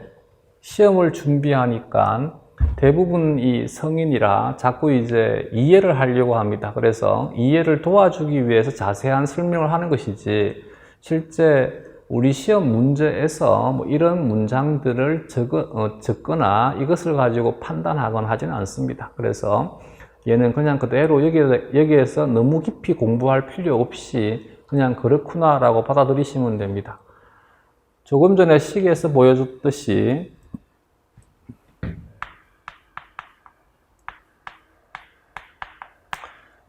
Speaker 1: 시험을 준비하니까 대부분 이 성인이라 자꾸 이제 이해를 하려고 합니다. 그래서 이해를 도와주기 위해서 자세한 설명을 하는 것이지, 실제 우리 시험 문제에서 뭐 이런 문장들을 적거나 이것을 가지고 판단하거나 하지는 않습니다. 그래서 얘는 그냥 그대로 여기에서 너무 깊이 공부할 필요 없이 그냥 그렇구나 라고 받아들이시면 됩니다. 조금 전에 시계에서 보여줬듯이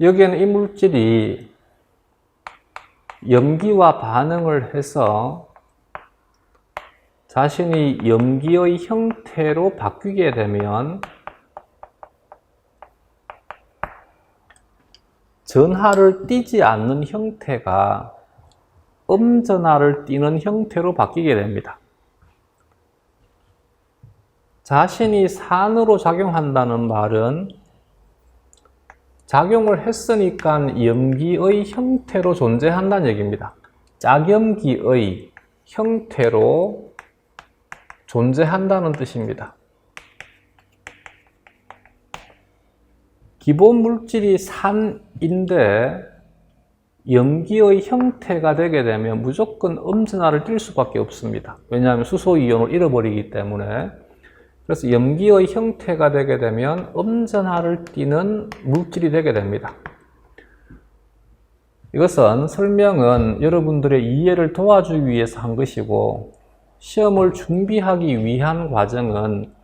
Speaker 1: 여기에는 이 물질이 염기와 반응을 해서 자신이 염기의 형태로 바뀌게 되면 전하를 띠지 않는 형태가 음전하를 띠는 형태로 바뀌게 됩니다. 자신이 산으로 작용한다는 말은 작용을 했으니까 염기의 형태로 존재한다는 얘기입니다. 짝염기의 형태로 존재한다는 뜻입니다. 기본 물질이 산인데 염기의 형태가 되게 되면 무조건 음전하를 띌 수밖에 없습니다. 왜냐하면 수소이온을 잃어버리기 때문에. 그래서 염기의 형태가 되게 되면 음전하를 띠는 물질이 되게 됩니다. 이것은 설명은 여러분들의 이해를 도와주기 위해서 한 것이고, 시험을 준비하기 위한 과정은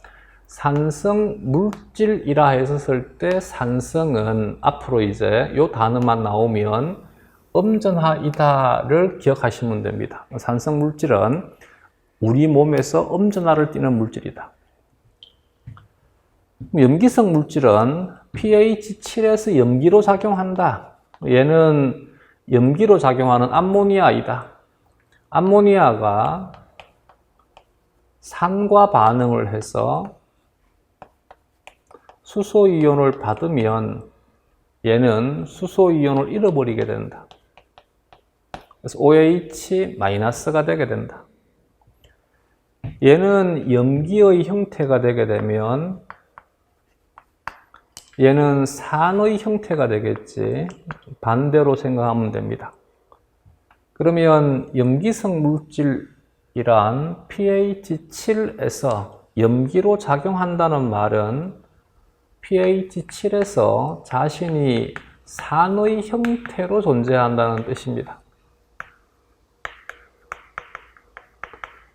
Speaker 1: 산성 물질이라 해서 쓸 때 산성은 앞으로 이제 이 단어만 나오면 음전하이다를 기억하시면 됩니다. 산성 물질은 우리 몸에서 음전하를 띠는 물질이다. 염기성 물질은 pH 7에서 염기로 작용한다. 얘는 염기로 작용하는 암모니아이다. 암모니아가 산과 반응을 해서 수소이온을 받으면 얘는 수소이온을 잃어버리게 된다. 그래서 OH-가 되게 된다. 얘는 염기의 형태가 되게 되면 얘는 산의 형태가 되겠지. 반대로 생각하면 됩니다. 그러면 염기성 물질이란 pH 7에서 염기로 작용한다는 말은 pH 7에서 자신이 산의 형태로 존재한다는 뜻입니다.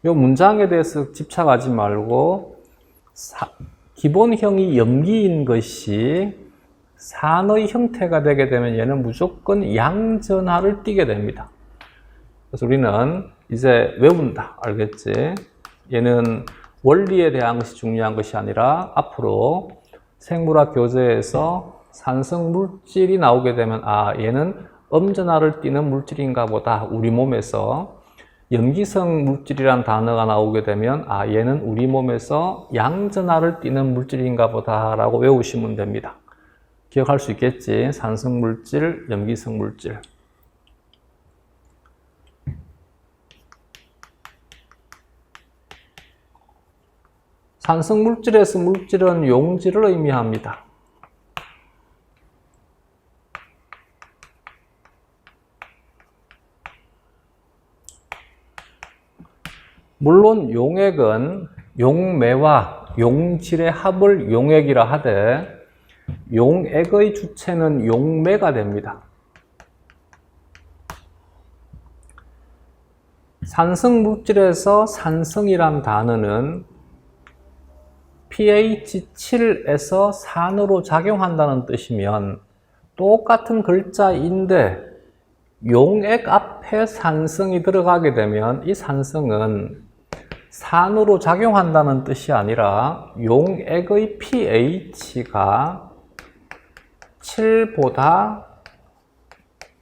Speaker 1: 이 문장에 대해서 집착하지 말고 기본형이 염기인 것이 산의 형태가 되게 되면 얘는 무조건 양전하를 띠게 됩니다. 그래서 우리는 이제 외운다. 알겠지? 얘는 원리에 대한 것이 중요한 것이 아니라 앞으로 생물학 교재에서 산성 물질이 나오게 되면 얘는 음전하를 띠는 물질인가 보다. 우리 몸에서 염기성 물질이란 단어가 나오게 되면 얘는 우리 몸에서 양전하를 띠는 물질인가 보다 라고 외우시면 됩니다. 기억할 수 있겠지? 산성 물질, 염기성 물질. 산성 물질에서 물질은 용질을 의미합니다. 물론 용액은 용매와 용질의 합을 용액이라 하되 용액의 주체는 용매가 됩니다. 산성 물질에서 산성이란 단어는 pH 7에서 산으로 작용한다는 뜻이면 똑같은 글자인데 용액 앞에 산성이 들어가게 되면 이 산성은 산으로 작용한다는 뜻이 아니라 용액의 pH가 7보다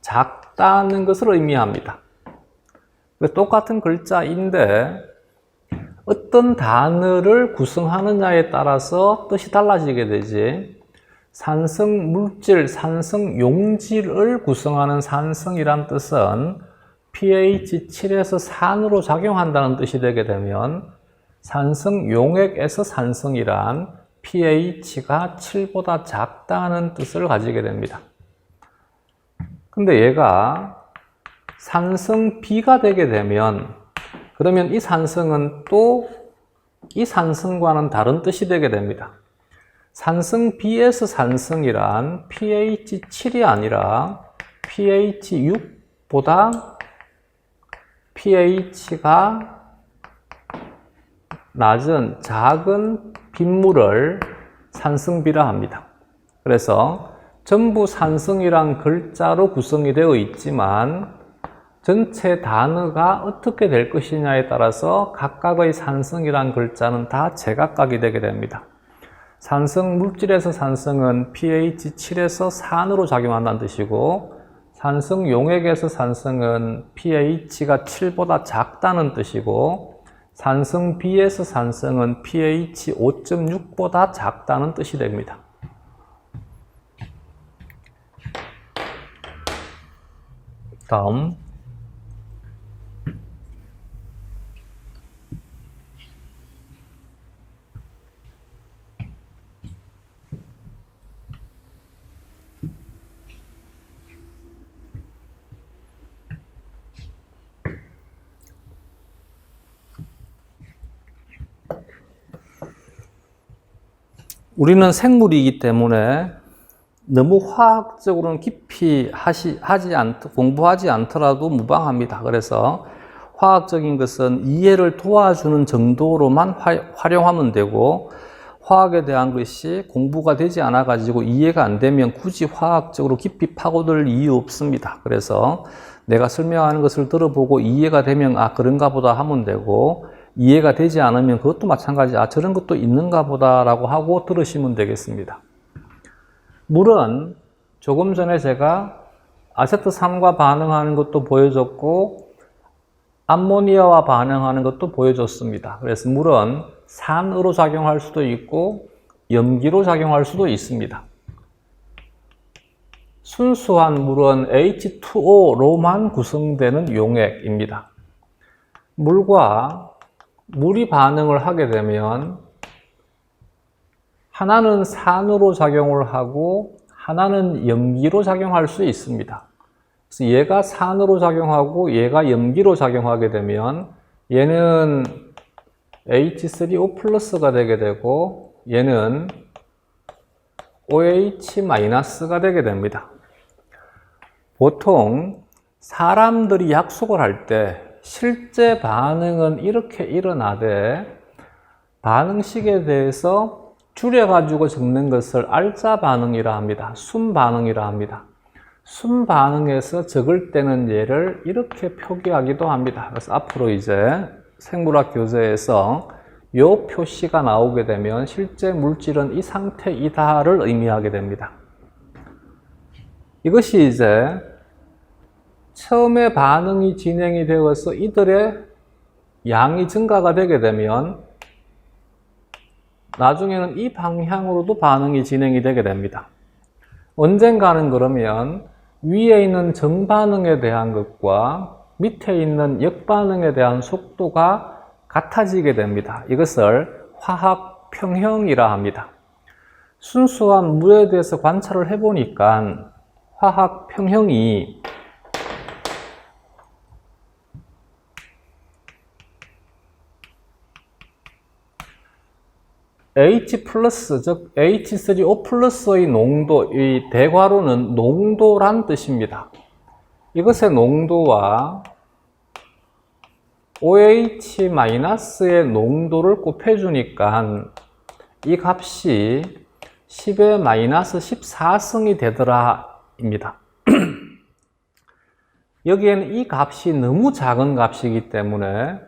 Speaker 1: 작다는 것을 의미합니다. 똑같은 글자인데 어떤 단어를 구성하느냐에 따라서 뜻이 달라지게 되지. 산성 물질, 산성 용질을 구성하는 산성이란 뜻은 pH 7에서 산으로 작용한다는 뜻이 되게 되면 산성 용액에서 산성이란 pH가 7보다 작다는 뜻을 가지게 됩니다. 근데 얘가 산성 B가 되게 되면 그러면 이 산성은 또 이 산성과는 다른 뜻이 되게 됩니다. 산성 B에서 산성이란 pH 7이 아니라 pH 6보다 pH가 낮은 작은 빗물을 산성비라 합니다. 그래서 전부 산성이란 글자로 구성이 되어 있지만 전체 단어가 어떻게 될 것이냐에 따라서 각각의 산성이란 글자는 다 제각각이 되게 됩니다. 산성 물질에서 산성은 pH 7에서 산으로 작용한다는 뜻이고 산성 용액에서 산성은 pH가 7보다 작다는 뜻이고 산성 B에서 산성은 pH 5.6보다 작다는 뜻이 됩니다. 다음 우리는 생물이기 때문에 너무 화학적으로는 깊이 공부하지 않더라도 무방합니다. 그래서 화학적인 것은 이해를 도와주는 정도로만 활용하면 되고 화학에 대한 것이 공부가 되지 않아 가지고 이해가 안 되면 굳이 화학적으로 깊이 파고들 이유 없습니다. 그래서 내가 설명하는 것을 들어보고 이해가 되면 그런가 보다 하면 되고 이해가 되지 않으면 그것도 마찬가지 저런 것도 있는가 보다 라고 하고 들으시면 되겠습니다. 물은 조금 전에 제가 아세트산과 반응하는 것도 보여줬고 암모니아와 반응하는 것도 보여줬습니다. 그래서 물은 산으로 작용할 수도 있고 염기로 작용할 수도 있습니다. 순수한 물은 H2O로만 구성되는 용액입니다. 물과 물이 반응을 하게 되면 하나는 산으로 작용을 하고 하나는 염기로 작용할 수 있습니다. 그래서 얘가 산으로 작용하고 얘가 염기로 작용하게 되면 얘는 H3O 플러스가 되게 되고 얘는 OH 마이너스가 되게 됩니다. 보통 사람들이 약속을 할 때 실제 반응은 이렇게 일어나되 반응식에 대해서 줄여가지고 적는 것을 알짜 반응이라 합니다. 순 반응이라 합니다. 순 반응에서 적을 때는 얘를 이렇게 표기하기도 합니다. 그래서 앞으로 이제 생물학 교재에서 이 표시가 나오게 되면 실제 물질은 이 상태이다를 의미하게 됩니다. 이것이 이제 처음에 반응이 진행이 되어서 이들의 양이 증가가 되게 되면 나중에는 이 방향으로도 반응이 진행이 되게 됩니다. 언젠가는 그러면 위에 있는 정반응에 대한 것과 밑에 있는 역반응에 대한 속도가 같아지게 됩니다. 이것을 화학 평형이라 합니다. 순수한 물에 대해서 관찰을 해보니까 화학 평형이 H 플러스, 즉 H3O 플러스의 농도, 이 대괄호는 농도란 뜻입니다. 이것의 농도와 OH 마이너스의 농도를 곱해주니까 이 값이 10의 마이너스 14승이 되더라 입니다. 여기에는 이 값이 너무 작은 값이기 때문에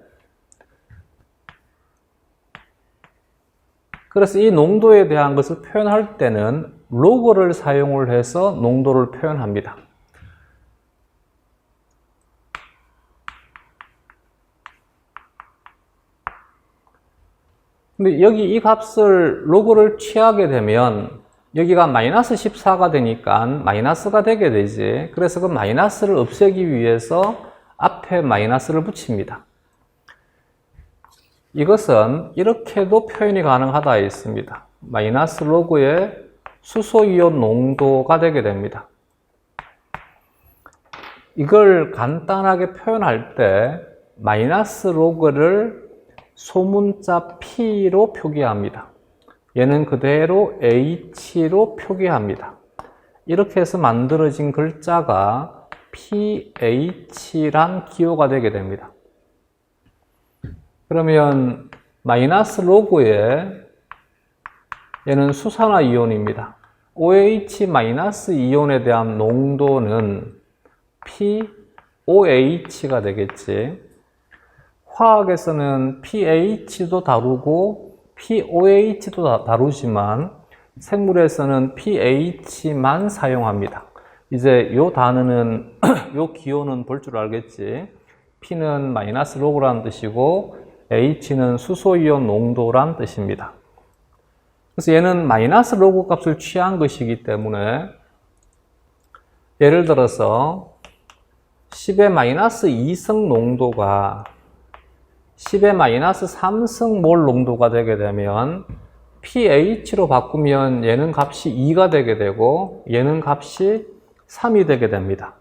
Speaker 1: 그래서 이 농도에 대한 것을 표현할 때는 로그를 사용을 해서 농도를 표현합니다. 근데 여기 이 값을 로그를 취하게 되면 여기가 마이너스 14가 되니까 마이너스가 되게 되지. 그래서 그 마이너스를 없애기 위해서 앞에 마이너스를 붙입니다. 이것은 이렇게도 표현이 가능하다 했습니다. 마이너스 로그의 수소이온 농도가 되게 됩니다. 이걸 간단하게 표현할 때 마이너스 로그를 소문자 P로 표기합니다. 얘는 그대로 H로 표기합니다. 이렇게 해서 만들어진 글자가 pH란 기호가 되게 됩니다. 그러면 마이너스 로그에 얘는 수산화이온입니다. OH 마이너스 이온에 대한 농도는 POH가 되겠지. 화학에서는 pH도 다루고 POH도 다루지만 생물에서는 pH만 사용합니다. 이제 요 단어는 요 기호는 볼 줄 알겠지. P는 마이너스 로그라는 뜻이고 H는 수소이온 농도란 뜻입니다. 그래서 얘는 마이너스 로그 값을 취한 것이기 때문에 예를 들어서 10의 마이너스 2승 농도가 10의 마이너스 3승 몰 농도가 되게 되면 pH로 바꾸면 얘는 값이 2가 되게 되고 얘는 값이 3이 되게 됩니다.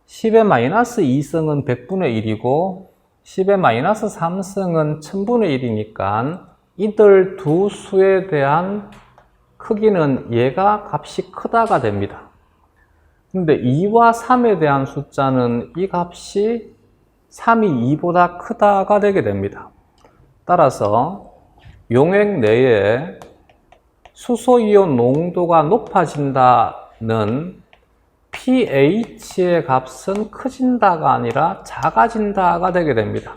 Speaker 1: 10의 마이너스 2승은 100분의 1이고 10의 마이너스 3승은 1000분의 1이니까 이들 두 수에 대한 크기는 얘가 값이 크다가 됩니다. 근데 2와 3에 대한 숫자는 이 값이 3이 2보다 크다가 되게 됩니다. 따라서 용액 내에 수소이온 농도가 높아진다는 pH의 값은 커진다가 아니라 작아진다가 되게 됩니다.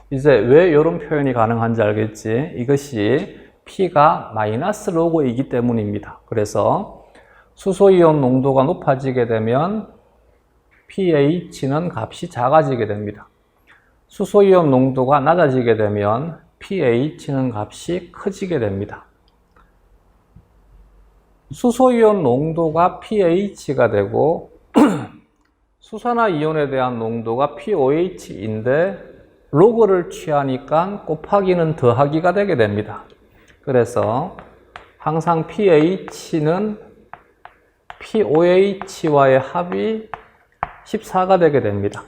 Speaker 1: 이제 왜 이런 표현이 가능한지 알겠지? 이것이 P가 마이너스 로그이기 때문입니다. 그래서 수소이온 농도가 높아지게 되면 pH는 값이 작아지게 됩니다. 수소이온 농도가 낮아지게 되면 pH는 값이 커지게 됩니다. 수소이온 농도가 pH가 되고 수산화이온에 대한 농도가 pOH인데 로그를 취하니까 곱하기는 더하기가 되게 됩니다. 그래서 항상 pH는 pOH와의 합이 14가 되게 됩니다.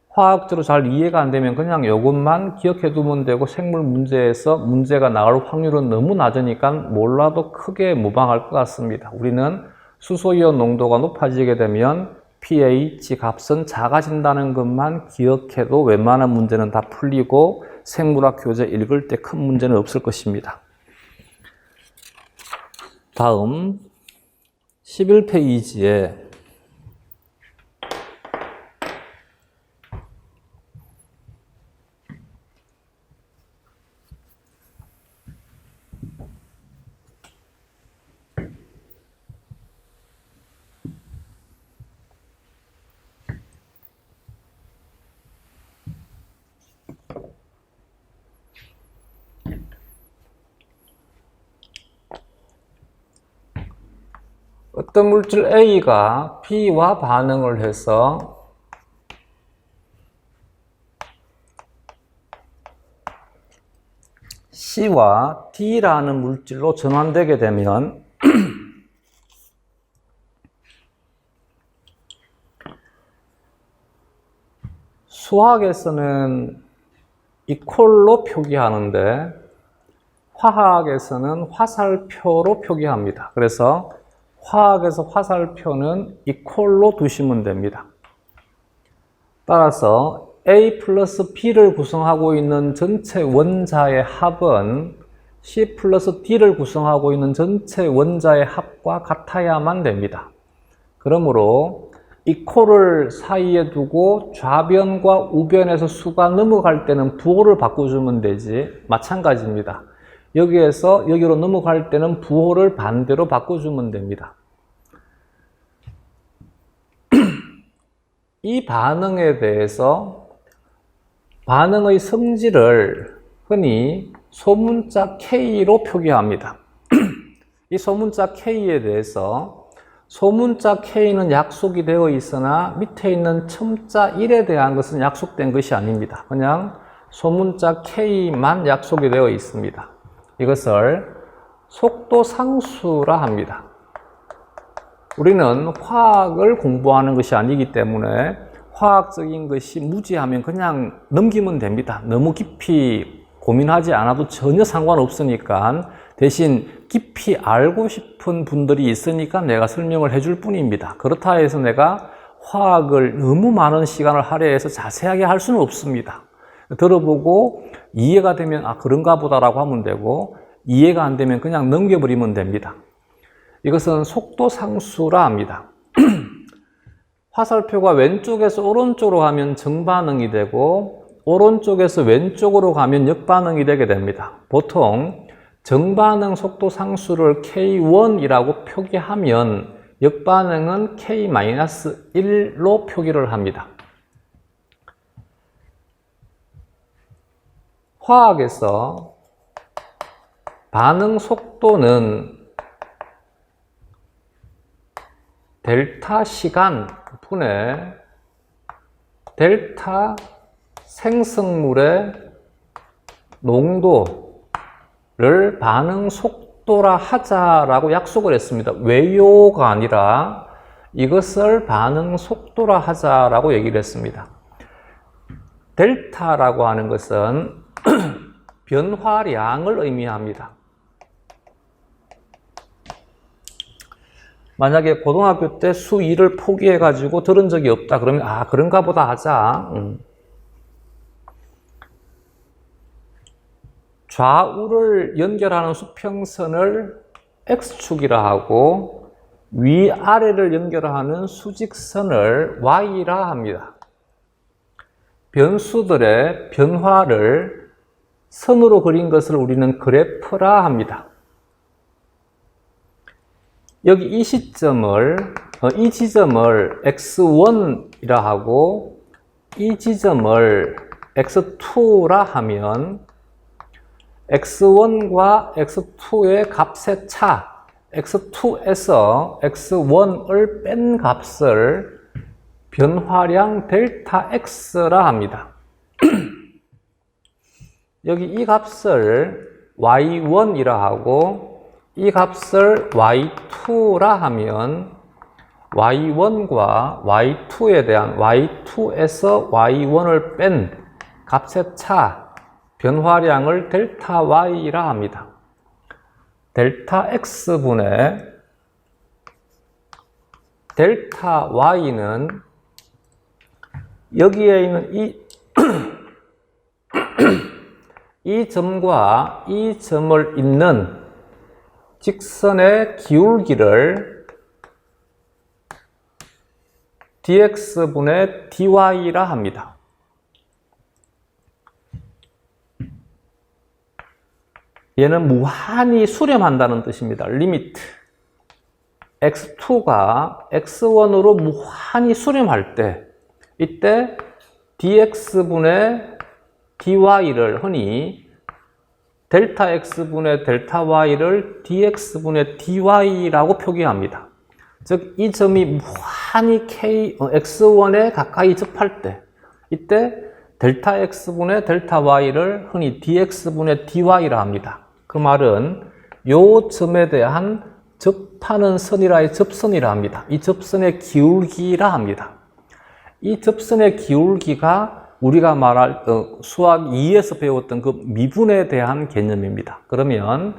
Speaker 1: 화학적으로 잘 이해가 안 되면 그냥 이것만 기억해 두면 되고 생물 문제에서 문제가 나올 확률은 너무 낮으니까 몰라도 크게 무방할 것 같습니다. 우리는 수소이온 농도가 높아지게 되면 pH 값은 작아진다는 것만 기억해도 웬만한 문제는 다 풀리고 생물학 교재 읽을 때 큰 문제는 없을 것입니다. 다음 11페이지에 어떤 물질 A가 B와 반응을 해서 C와 D라는 물질로 전환되게 되면 수학에서는 이퀄로 표기하는데 화학에서는 화살표로 표기합니다. 그래서 화학에서 화살표는 이퀄로 두시면 됩니다. 따라서 A 플러스 B를 구성하고 있는 전체 원자의 합은 C 플러스 D를 구성하고 있는 전체 원자의 합과 같아야만 됩니다. 그러므로 이퀄을 사이에 두고 좌변과 우변에서 수가 넘어갈 때는 부호를 바꿔주면 되지 마찬가지입니다. 여기에서 여기로 넘어갈 때는 부호를 반대로 바꿔주면 됩니다. 이 반응에 대해서 반응의 성질을 흔히 소문자 K로 표기합니다. 이 소문자 K에 대해서 소문자 K는 약속이 되어 있으나 밑에 있는 첨자 1에 대한 것은 약속된 것이 아닙니다. 그냥 소문자 K만 약속이 되어 있습니다. 이것을 속도상수라 합니다. 우리는 화학을 공부하는 것이 아니기 때문에 화학적인 것이 무지하면 그냥 넘기면 됩니다. 너무 깊이 고민하지 않아도 전혀 상관없으니까 대신 깊이 알고 싶은 분들이 있으니까 내가 설명을 해줄 뿐입니다. 그렇다 해서 내가 화학을 너무 많은 시간을 할애해서 자세하게 할 수는 없습니다. 들어보고 이해가 되면 아 그런가 보다라고 하면 되고 이해가 안 되면 그냥 넘겨버리면 됩니다. 이것은 속도상수라 합니다. 화살표가 왼쪽에서 오른쪽으로 가면 정반응이 되고 오른쪽에서 왼쪽으로 가면 역반응이 되게 됩니다. 보통 정반응 속도상수를 K1이라고 표기하면 역반응은 K-1로 표기를 합니다. 화학에서 반응 속도는 델타 시간 분의 델타 생성물의 농도를 반응 속도라 하자라고 약속을 했습니다. 외요가 아니라 이것을 반응 속도라 하자라고 얘기를 했습니다. 델타라고 하는 것은 변화량을 의미합니다. 만약에 고등학교 때 수 2를 포기해가지고 들은 적이 없다. 그러면 아 그런가 보다 하자. 좌우를 연결하는 수평선을 X축이라 하고 위아래를 연결하는 수직선을 Y라 합니다. 변수들의 변화를 선으로 그린 것을 우리는 그래프라 합니다. 여기 이 시점을 이 지점을 x1이라 하고 이 지점을 x2라 하면 x1과 x2의 값의 차, x2에서 x1을 뺀 값을 변화량 델타 x라 합니다. 여기 이 값을 y1이라 하고 이 값을 y2라 하면 y1과 y2에 대한 y2에서 y1을 뺀 값의 차, 변화량을 델타 y라 합니다. 델타 x분의 델타 y는 여기에 있는 이 점과 이 점을 잇는 직선의 기울기를 dx분의 dy라 합니다. 얘는 무한히 수렴한다는 뜻입니다. 리미트. x2가 x1으로 무한히 수렴할 때 이때 dx분의 dy를 흔히 델타 x분의 델타 y를 dx분의 dy라고 표기합니다. 즉, 이 점이 무한히 x1에 가까이 접할 때 이때 델타 x분의 델타 y를 흔히 dx분의 dy라 합니다. 그 말은 요 점에 대한 접하는 선이라의 접선이라 합니다. 이 접선의 기울기라 합니다. 이 접선의 기울기가 우리가 말할 수학 2에서 배웠던 그 미분에 대한 개념입니다. 그러면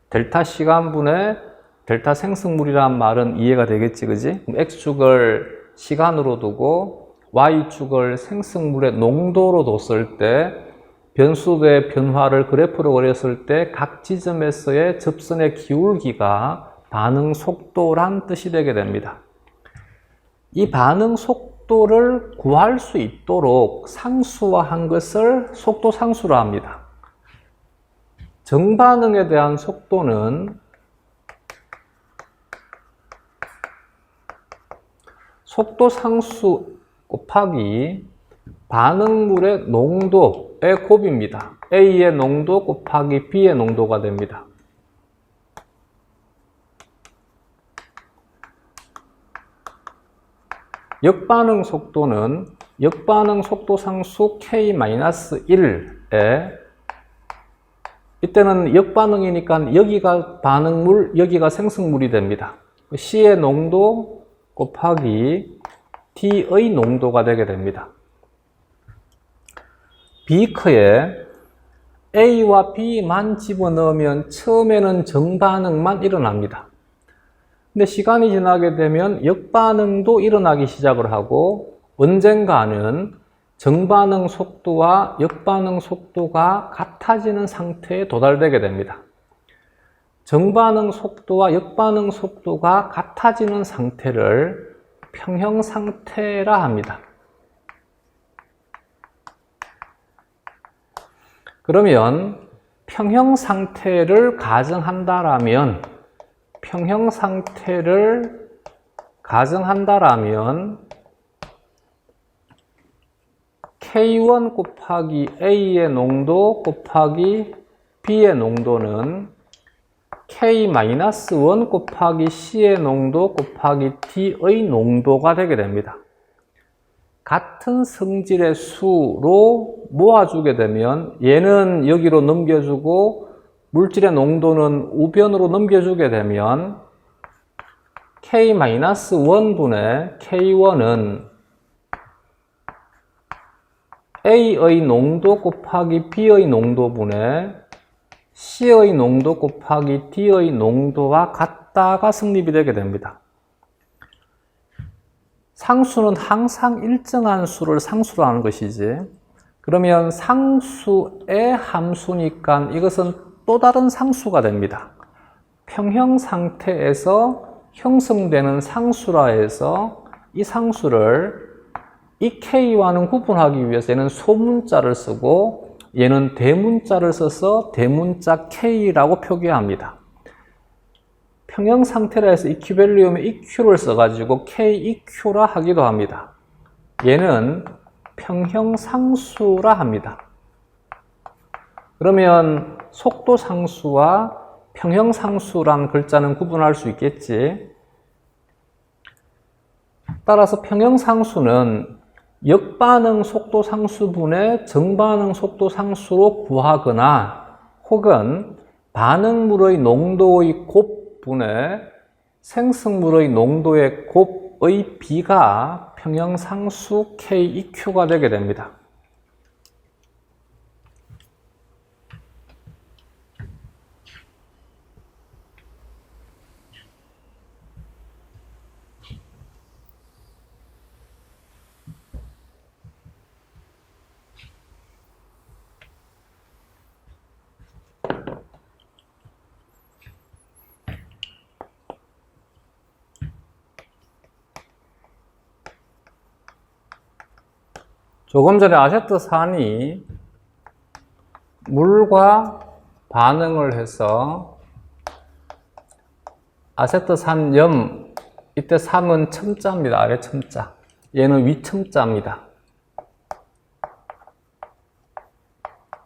Speaker 1: 델타 시간분의 델타 생성물이라는 말은 이해가 되겠지, 그지? 그럼 x축을 시간으로 두고 y축을 생성물의 농도로 뒀을 때 변수의 변화를 그래프로 그렸을 때 각 지점에서의 접선의 기울기가 반응 속도란 뜻이 되게 됩니다. 이 반응 속도를 구할 수 있도록 상수화한 것을 속도 상수라 합니다. 정반응에 대한 속도는 속도 상수 곱하기 반응물의 농도의 곱입니다. A의 농도 곱하기 B의 농도가 됩니다. 역반응 속도는 역반응 속도 상수 K-1에 이때는 역반응이니까 여기가 반응물, 여기가 생성물이 됩니다. C의 농도 곱하기 D의 농도가 되게 됩니다. 비커에 A와 B만 집어넣으면 처음에는 정반응만 일어납니다. 근데 시간이 지나게 되면 역반응도 일어나기 시작을 하고 언젠가는 정반응 속도와 역반응 속도가 같아지는 상태에 도달되게 됩니다. 정반응 속도와 역반응 속도가 같아지는 상태를 평형 상태라 합니다. 그러면 평형 상태를 가정한다라면 K1 곱하기 A의 농도 곱하기 B의 농도는 K-1 곱하기 C의 농도 곱하기 D의 농도가 되게 됩니다. 같은 성질의 수로 모아주게 되면 얘는 여기로 넘겨주고 물질의 농도는 우변으로 넘겨주게 되면 K-1분의 K1은 A의 농도 곱하기 B의 농도분의 C의 농도 곱하기 D의 농도와 같다가 성립이 되게 됩니다. 상수는 항상 일정한 수를 상수로 하는 것이지. 그러면 상수의 함수니까 이것은 또 다른 상수가 됩니다. 평형 상태에서 형성되는 상수라 해서 이 상수를 이 K와는 구분하기 위해서 얘는 소문자를 쓰고 얘는 대문자를 써서 대문자 K라고 표기합니다. 평형 상태라 해서 이퀴밸리움에 EQ를 써가지고 KEQ라 하기도 합니다. 얘는 평형 상수라 합니다. 그러면 속도 상수와 평형 상수란 글자는 구분할 수 있겠지. 따라서 평형 상수는 역반응 속도 상수분의 정반응 속도 상수로 구하거나 혹은 반응물의 농도의 곱분의 생성물의 농도의 곱의 비가 평형 상수 KEQ가 되게 됩니다. 조금 전에 아세트산이 물과 반응을 해서 아세트산염, 이때 3은 첨자입니다. 아래 첨자. 얘는 위 첨자입니다.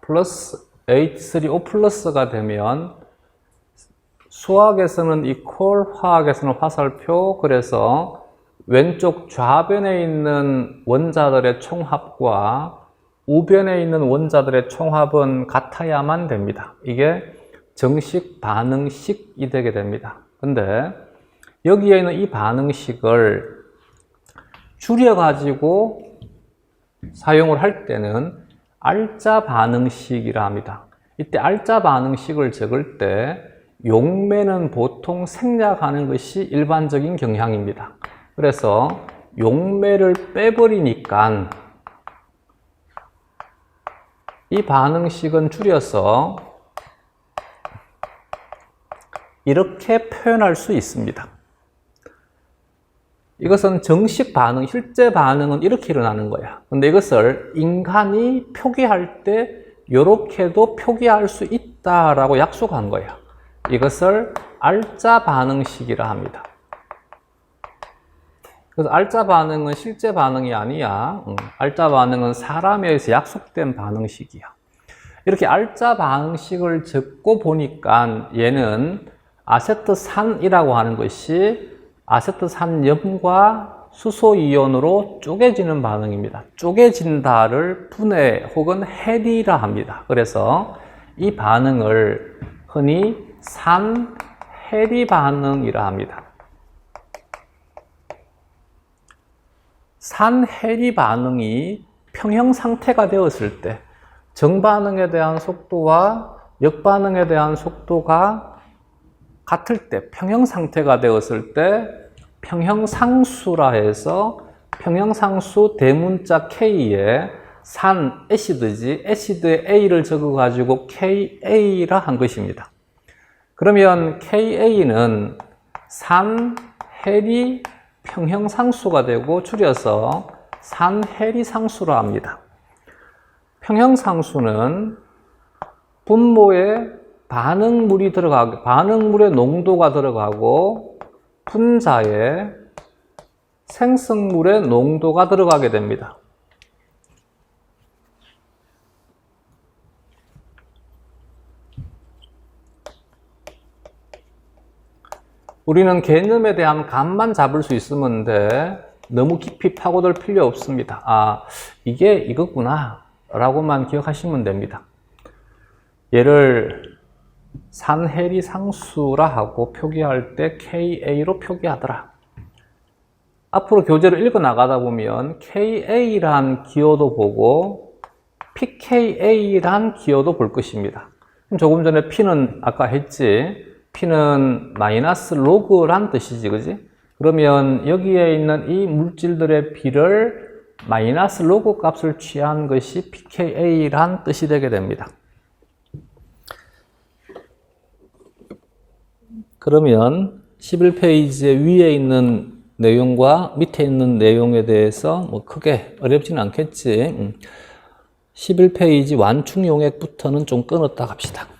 Speaker 1: 플러스 H3O 플러스가 되면 수학에서는 이퀄, 화학에서는 화살표. 그래서 왼쪽 좌변에 있는 원자들의 총합과 우변에 있는 원자들의 총합은 같아야만 됩니다. 이게 정식 반응식이 되게 됩니다. 근데 여기에 있는 이 반응식을 줄여가지고 사용을 할 때는 알짜 반응식이라 합니다. 이때 알짜 반응식을 적을 때 용매는 보통 생략하는 것이 일반적인 경향입니다. 그래서 용매를 빼버리니까 이 반응식은 줄여서 이렇게 표현할 수 있습니다. 이것은 정식 반응, 실제 반응은 이렇게 일어나는 거야. 근데 이것을 인간이 표기할 때 이렇게도 표기할 수 있다라고 약속한 거야. 이것을 알짜 반응식이라 합니다. 그래서 알짜 반응은 실제 반응이 아니야. 알짜 반응은 사람에 의해서 약속된 반응식이야. 이렇게 알짜 반응식을 적고 보니까 얘는 아세트산이라고 하는 것이 아세트산염과 수소이온으로 쪼개지는 반응입니다. 쪼개진다를 분해 혹은 해리라 합니다. 그래서 이 반응을 흔히 산해리 반응이라 합니다. 산해리 반응이 평형 상태가 되었을 때 정반응에 대한 속도와 역반응에 대한 속도가 같을 때, 평형 상태가 되었을 때 평형상수라 해서 평형상수 대문자 K에 산, 애시드지, 애시드에 A를 적어가지고 KA라 한 것입니다. 그러면 KA는 산해리 평형상수가 되고 줄여서 산해리상수라 합니다. 평형상수는 분모에 반응물이 들어가고, 반응물의 농도가 들어가고 분자에 생성물의 농도가 들어가게 됩니다. 우리는 개념에 대한 감만 잡을 수 있으면 돼. 너무 깊이 파고들 필요 없습니다. 아, 이게 이거구나 라고만 기억하시면 됩니다. 얘를 산해리 상수라 하고 표기할 때 KA로 표기하더라. 앞으로 교재를 읽어 나가다 보면 KA란 기호도 보고 PKA란 기호도 볼 것입니다. 조금 전에 P는 아까 했지. P는 마이너스 로그란 뜻이지, 그지? 그러면 여기에 있는 이 물질들의 비를 마이너스 로그 값을 취한 것이 pKa란 뜻이 되게 됩니다. 그러면 11페이지에 위에 있는 내용과 밑에 있는 내용에 대해서 뭐 크게 어렵지는 않겠지. 11페이지 완충 용액부터는 좀 끊었다 갑시다.